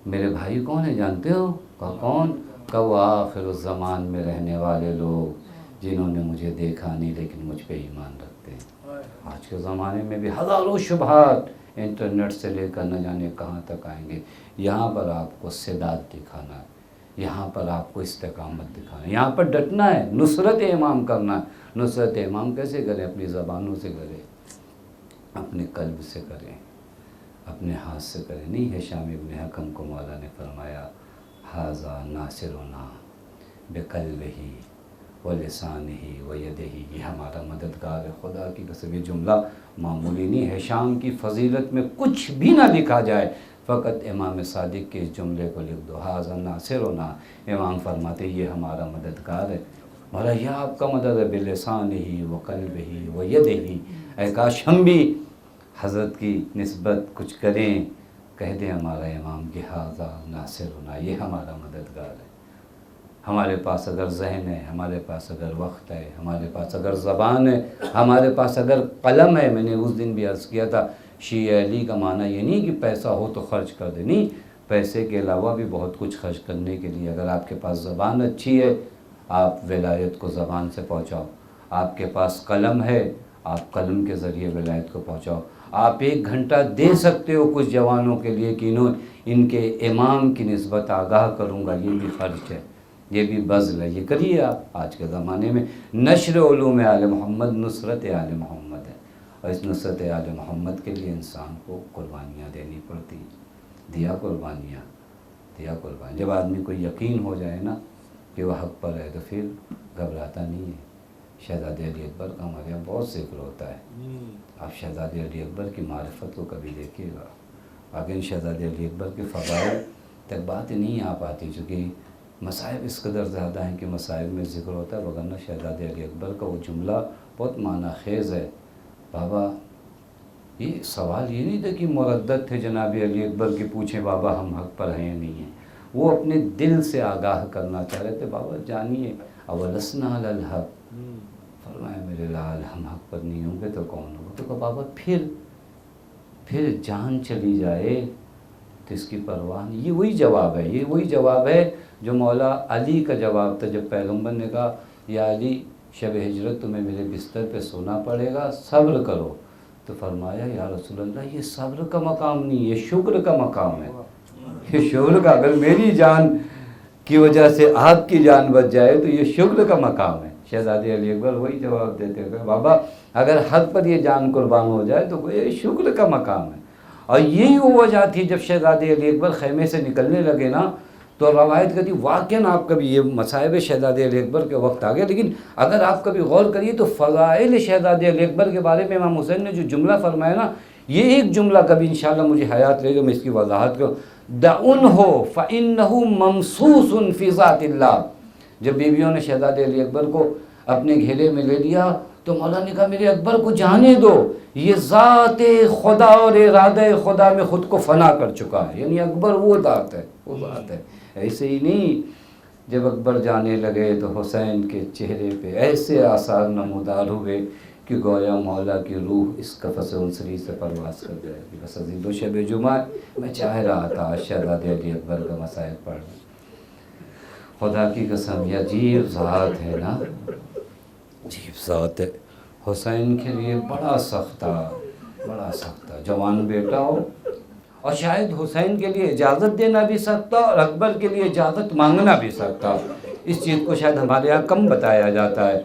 میرے بھائی کون ہیں جانتے ہو؟ کہا کون؟ کہ وہ آخر الزمان میں رہنے والے لوگ جنہوں نے مجھے دیکھا نہیں لیکن مجھ پہ ایمان رکھتے ہیں۔ آج کے زمانے میں بھی ہزاروں شبہات انٹرنیٹ سے لے کر نہ جانے کہاں تک آئیں گے۔ یہاں پر آپ کو سداد دکھانا ہے، یہاں پر آپ کو استقامت دکھانا ہے، یہاں پر ڈٹنا ہے، نصرت امام کرنا ہے۔ نصرت امام کیسے کریں؟ اپنی زبانوں سے کریں، اپنے قلب سے کریں، اپنے ہاتھ سے کریں۔ نہیں ہے ہشام ابن حکم کو مولا نے فرمایا ھذا ناصرنا بقلبہ ولسانہ ویدہ، یہ ہمارا مددگار ہے۔ خدا کی قسم یہ جملہ معمولی نہیں ہے، ہشام کی فضیلت میں کچھ بھی نہ لکھا جائے، فقط امام صادق کے اس جملے کو لکھ دو ھذا ناصرنا، امام فرماتے یہ ہمارا مددگار ہے۔ مولا یہ آپ کا مدد ہے بلسانہ وقلبہ ویدہ۔ اے کاش ہم بھی حضرت کی نسبت کچھ کریں، کہہ دیں ہمارا امام کہ ھذا ناصرنا، یہ ہمارا مددگار ہے۔ ہمارے پاس اگر ذہن ہے، ہمارے پاس اگر وقت ہے، ہمارے پاس اگر زبان ہے، ہمارے پاس اگر قلم ہے۔ میں نے اس دن بھی عرض کیا تھا شیعہ علی کا معنی یہ نہیں کہ پیسہ ہو تو خرچ کر دے، نہیں، پیسے کے علاوہ بھی بہت کچھ خرچ کرنے کے لیے اگر آپ کے پاس زبان اچھی ہے آپ ولایت کو زبان سے پہنچاؤ، آپ کے پاس قلم ہے آپ قلم کے ذریعے ولایت کو پہنچاؤ، آپ ایک گھنٹہ دے سکتے ہو کچھ جوانوں کے لیے کہ ان کے امام کی نسبت آگاہ کروں گا، یہ بھی خرچ ہے، یہ بھی بذل ہے، یہ کریے آپ۔ آج کے زمانے میں نشر علوم آل محمد نصرت آل محمد ہے، اور اس نصرت آل محمد کے لیے انسان کو قربانیاں دینی پڑتی، دیا قربانیاں۔ جب آدمی کو یقین ہو جائے نا کہ وہ حق پر ہے تو پھر گھبراتا نہیں ہے۔ شہزادے علی اکبر کا ہمارے یہاں بہت ذکر ہوتا ہے، آپ شہزادے علی اکبر کی معرفت کو کبھی دیکھیے گا، لیکن شہزادے علی اکبر کے فضائل تک بات نہیں آ پاتی، چونکہ مصائب اس قدر زیادہ ہیں کہ مصائب میں ذکر ہوتا ہے، وگرنہ شہزادے علی اکبر کا وہ جملہ بہت معنی خیز ہے۔ بابا یہ سوال یہ نہیں تھا کہ مردد تھے جناب علی اکبر کے پوچھیں بابا ہم حق پر ہیں یا نہیں ہیں، وہ اپنے دل سے آگاہ کرنا چاہ رہے تھے، بابا جانیے اولسنا علی الحق، فرمایا میرے لال ہم حق پر نہیں ہوں گے تو کون ہوگا؟ تو کہا بابا پھر جان چلی جائے تو اس کی پرواہ نہیں۔ یہ وہی جواب ہے جو مولا علی کا جواب تھا جب پیغمبر نے کہا یا علی شب ہجرت تمہیں میرے بستر پہ سونا پڑے گا، صبر کرو، تو فرمایا یا رسول اللہ یہ صبر کا مقام نہیں، یہ شکر کا مقام ہے، یہ شکر کا، اگر میری جان کی وجہ سے آپ کی جان بچ جائے تو یہ شکر کا مقام ہے۔ شہزادے علی اکبر وہی جواب دیتے ہیں بابا اگر حق پر یہ جان قربان ہو جائے تو یہ شکر کا مقام ہے۔ اور یہی وہ وجہ تھی جب شہزادے علی اکبر خیمے سے نکلنے لگے نا تو روایت کہتی واقعاً آپ کبھی یہ مصائب شہزادے علی اکبر کے وقت آ گیا، لیکن اگر آپ کبھی غور کریے تو فضائل شہزادے علی اکبر کے بارے میں امام حسین نے جو جملہ فرمایا نا، یہ ایک جملہ کبھی انشاءاللہ مجھے حیات رہے گا میں اس کی وضاحت کروں، دعنہ فإنہ ممسوس فی ذات اللہ۔ جب بیویوں نے شہزادے علی اکبر کو اپنے گھیرے میں لے لیا تو مولا نے کہا میرے اکبر کو جانے دو، یہ ذات خدا اور ارادہ خدا میں خود کو فنا کر چکا ہے، یعنی اکبر وہ ذات ہے، وہ ذات ہے۔ ایسے ہی نہیں، جب اکبر جانے لگے تو حسین کے چہرے پہ ایسے آثار نمودار ہوئے کہ گویا مولا کی روح اس قفس عنصری سے پرواز کر جائے گی۔ بس عزیز و شب جمعہ میں چاہ رہا تھا شہزادے علی اکبر کا مصائب پڑھنا، خدا کی قسم یہ عجیب ذات ہے نا، عجیب ذات ہے۔ حسین کے لیے بڑا سخت تھا، بڑا سخت تھا، جوان بیٹا ہو، اور شاید حسین کے لیے اجازت دینا بھی سخت تھا اور اکبر کے لیے اجازت مانگنا بھی سخت تھا۔ اس چیز کو شاید ہمارے یہاں کم بتایا جاتا ہے۔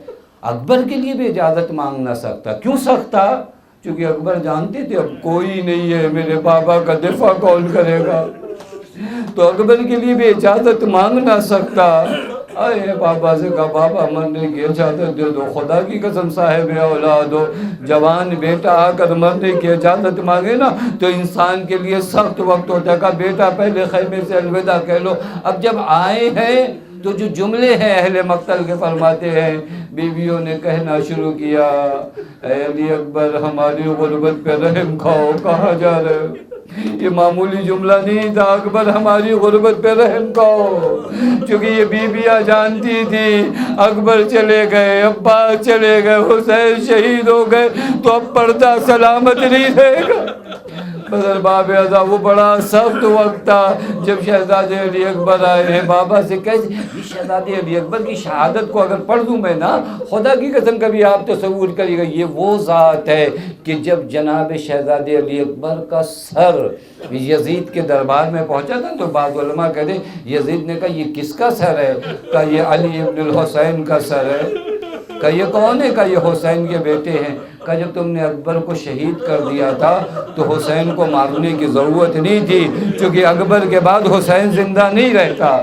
اکبر کے لیے بھی اجازت مانگنا سخت تھا۔ کیوں سخت تھا؟ چونکہ اکبر جانتے تھے اب کوئی نہیں ہے، میرے بابا کا دفاع کون کرے گا، تو اکبر کے لیے بھی اجازت مانگنا سخت تھا۔ آئے بابا سے کہا بابا مرنے کی اجازت دے دو، خدا کی قسم صاحب اولاد ہو، جوان بیٹا آ کر مرنے کی اجازت مانگے نا تو انسان کے لیے سخت وقت ہوتا ہے۔ کہا بیٹا پہلے خیمے سے الوداع کہہ لو۔ اب جب آئے ہیں تو جو جملے ہیں اہل مقتل کے فرماتے ہیں، بیویوں نے کہنا شروع کیا اے علی اکبر ہماری غربت پہ رحم کھاؤ، کہاں جا رہے ہو؟ یہ معمولی جملہ نہیں تھا، اکبر ہماری غربت پہ رحم کھاؤ، چونکہ یہ بیویاں جانتی تھی اکبر چلے گئے، عباس چلے گئے، حسین شہید ہو گئے تو اب پردہ سلامت نہیں رہے گا۔ بدر باب ازا وہ بڑا سخت وقت تھا جب شہزادے علی اکبر آئے ہیں۔ بابا سے کیسے یہ شہزادے علی اکبر کی شہادت کو اگر پڑھ دوں میں نا، خدا کی قسم کبھی آپ تصور کریے گا یہ وہ ذات ہے کہ جب جناب شہزادے علی اکبر کا سر یزید کے دربار میں پہنچا تھا تو بعض علماء کہتے ہیں یزید نے کہا یہ کس کا سر ہے؟ کہا یہ علی ابن الحسین کا سر ہے۔ کہا یہ کون ہے؟ کہا یہ حسین کے بیٹے ہیں۔ کہا جب تم نے اکبر کو شہید کر دیا تھا تو حسین کو مارنے کی ضرورت نہیں تھی، چونکہ اکبر کے بعد حسین زندہ نہیں رہتا،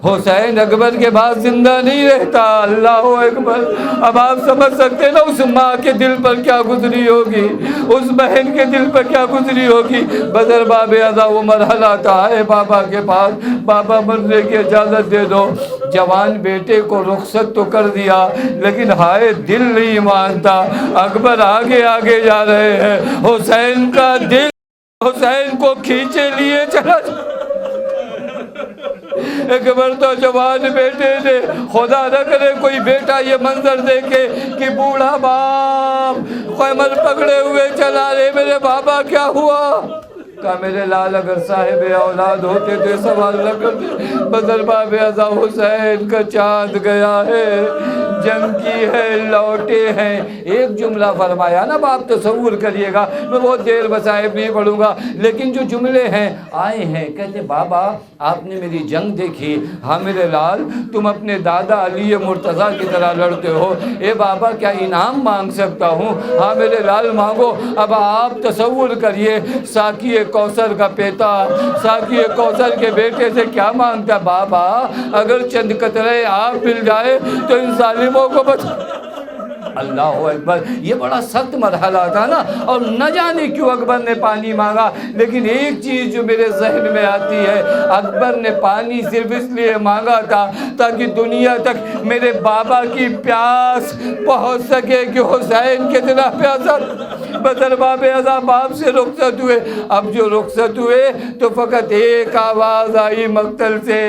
حسین اکبر کے بعد زندہ نہیں رہتا۔ اللہ اکبر۔ اب آپ سمجھ سکتے ہیں نا اس ماں کے دل پر کیا گزری ہوگی، اس بہن کے دل پر کیا گزری ہوگی۔ بدر باب ازا وہ مرحلہ تھا، ہے بابا کے پاس، بابا مرنے کی اجازت دے دو۔ جوان بیٹے کو رخصت تو کر دیا لیکن ہائے دل نہیں مانتا، اکبر آگے آگے جا رہے ہیں، حسین کا دل حسین کو کھینچے لیے چلا اکبر تو جوان بیٹے نے، خدا نہ کرے کوئی بیٹا یہ منظر دیکھے کہ بوڑھا باپ خیمر پکڑے ہوئے چلا رہے، میرے بابا کیا ہوا؟ کہا میرے لال اگر صاحب اولاد ہوتے تو سوال نہ کرتے۔ بدر باب ازا حسین کا چاند گیا ہے، جنگ کی ہے لوٹے ہیں۔ ایک جملہ فرمایا نا، آپ تصور کریے گا، میں بہت دیر مصائب نہیں پڑھوں گا لیکن جو جملے ہیں آئے ہیں، کہتے بابا آپ نے میری جنگ دیکھی، ہاں میرے لال تم اپنے دادا علی مرتضیٰ کی طرح لڑتے ہو، اے بابا کیا انعام مانگ سکتا ہوں؟ ہاں میرے لال مانگو۔ اب آپ تصور کریے ساقی کوثر کا بیٹا ساقی کوثر کے بیٹے سے کیا مانگتا؟ بابا اگر چند قطرے آپ مل جائے تو ان ظالموں کو بچا۔ اللہ اکبر۔ یہ بڑا سخت مرحلہ تھا نا، اور نہ جانے کیوں اکبر نے پانی مانگا، لیکن ایک چیز جو میرے ذہن میں آتی ہے، اکبر نے پانی صرف اس لیے مانگا تھا تاکہ دنیا تک میرے بابا کی پیاس پہنچ سکے کہ حسین کتنا پیاسا۔ بدر باب ازا باپ سے رخصت ہوئے۔ اب جو رخصت ہوئے تو فقط ایک آواز آئی مقتل سے،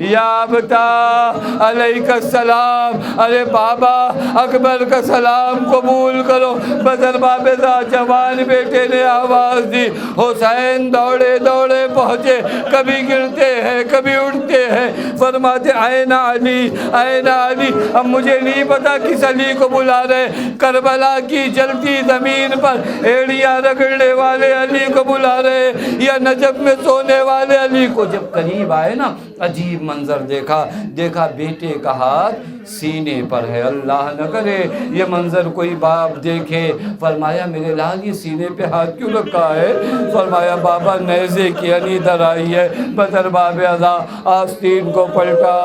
یا ابتا علیک السلام، ارے بابا اکبر کا سلام قبول کرو۔ بدر باب ازا جوان بیٹے نے آواز دی، حسین دوڑے دوڑے پہنچے، کبھی گرتے ہیں کبھی اٹھتے ہیں، فرماتے این علی این علی. اب مجھے نہیں پتا کس علی کو بلا رہے. کربلا کی جلتی زمین پر ایڑیاں رگڑنے والے علی کو بلا رہے یا نجف میں سونے والے علی کو. جب قریب آئے نا عجیب منظر دیکھا بیٹے کا ہاتھ سینے پر ہے. اللہ نہ کرے یہ منظر کوئی باپ دیکھے. فرمایا میرے لال یہ سینے پہ ہاتھ کیوں رکھا ہے؟ فرمایا بابا نیزے کی ادھر آئی ہے. بدر باب ازا آستین کو پلٹا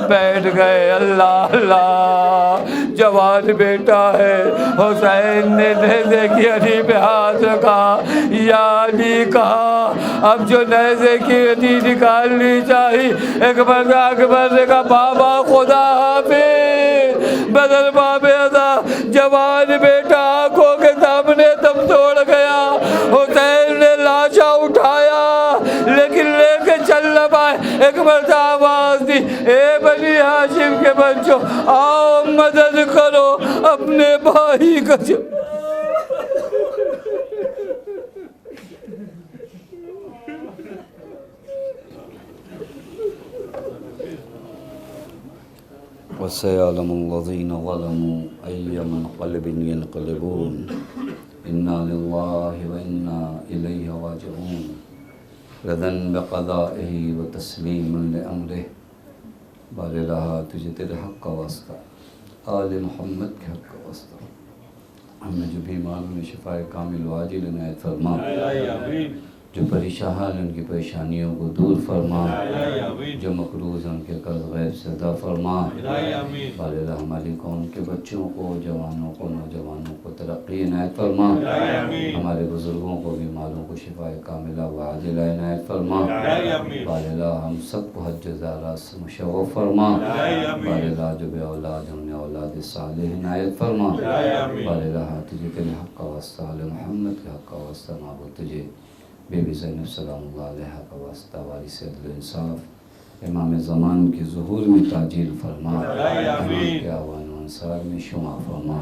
بیٹھ گئے. اللہ اللہ جوان بیٹا ہے. حسین نے نیزے کی علی پہ ہاتھ رکھا. یا علی کہا. اب جو نیزے کی علی نکالنی چاہی اکبر نے کہا بابا خدا حافظ. بدر باب ازا جوان بیٹا آنکھوں کے سامنے دم توڑ گیا. حسین نے لاشا اٹھایا لیکن لے کے چل نہ پائے. ایک مرتبہ آواز دی اے بنی ہاشم کے بچوں آؤ مدد کرو اپنے بھائی کا. وَسَيَعْلَمُ الَّذِينَ ظَلَمُوا أَيَّ مُنْقَلِبٍ يَنْقَلِبُونَ إِنَّا لِلَّهِ وَإِنَّا إِلَيْهِ رَاجِعُونَ. رضا بقضائه وتسليما لأمره. بار الہا تجھے تیرے حق کا واسطہ آل محمد کے حق کا واسطہ ہمیں جو بیماروں میں شفاء کامل واجل عنایت فرما. جو پریشان ہیں ان کی پریشانیوں کو دور فرما. جو مقروض ہیں ان کے قرض غیب سے ادا فرما. بار الہ ہماری قوم کے بچوں کو جوانوں کو نوجوانوں کو ترقی عنایت فرما. ہمارے بزرگوں کو بیماروں کو شفاء کاملہ وعاجلہ عنایت فرما. بار الہ ہم سب کو حج زیارات سے مشرف فرما. بار الہ جو بے اولاد انہیں اولاد صالح عنایت فرما. بار الہ تجھے تیرے حق کا واسطہ آل محمد کے حق کا واسطہ معبود تجھے بی بی زینب سلام اللہ علیہ کا واسطہ وارث عدل انصاف امام زمان کے ظہور میں تاجیل فرما. امام کے آوان و انصار میں شمع فرما.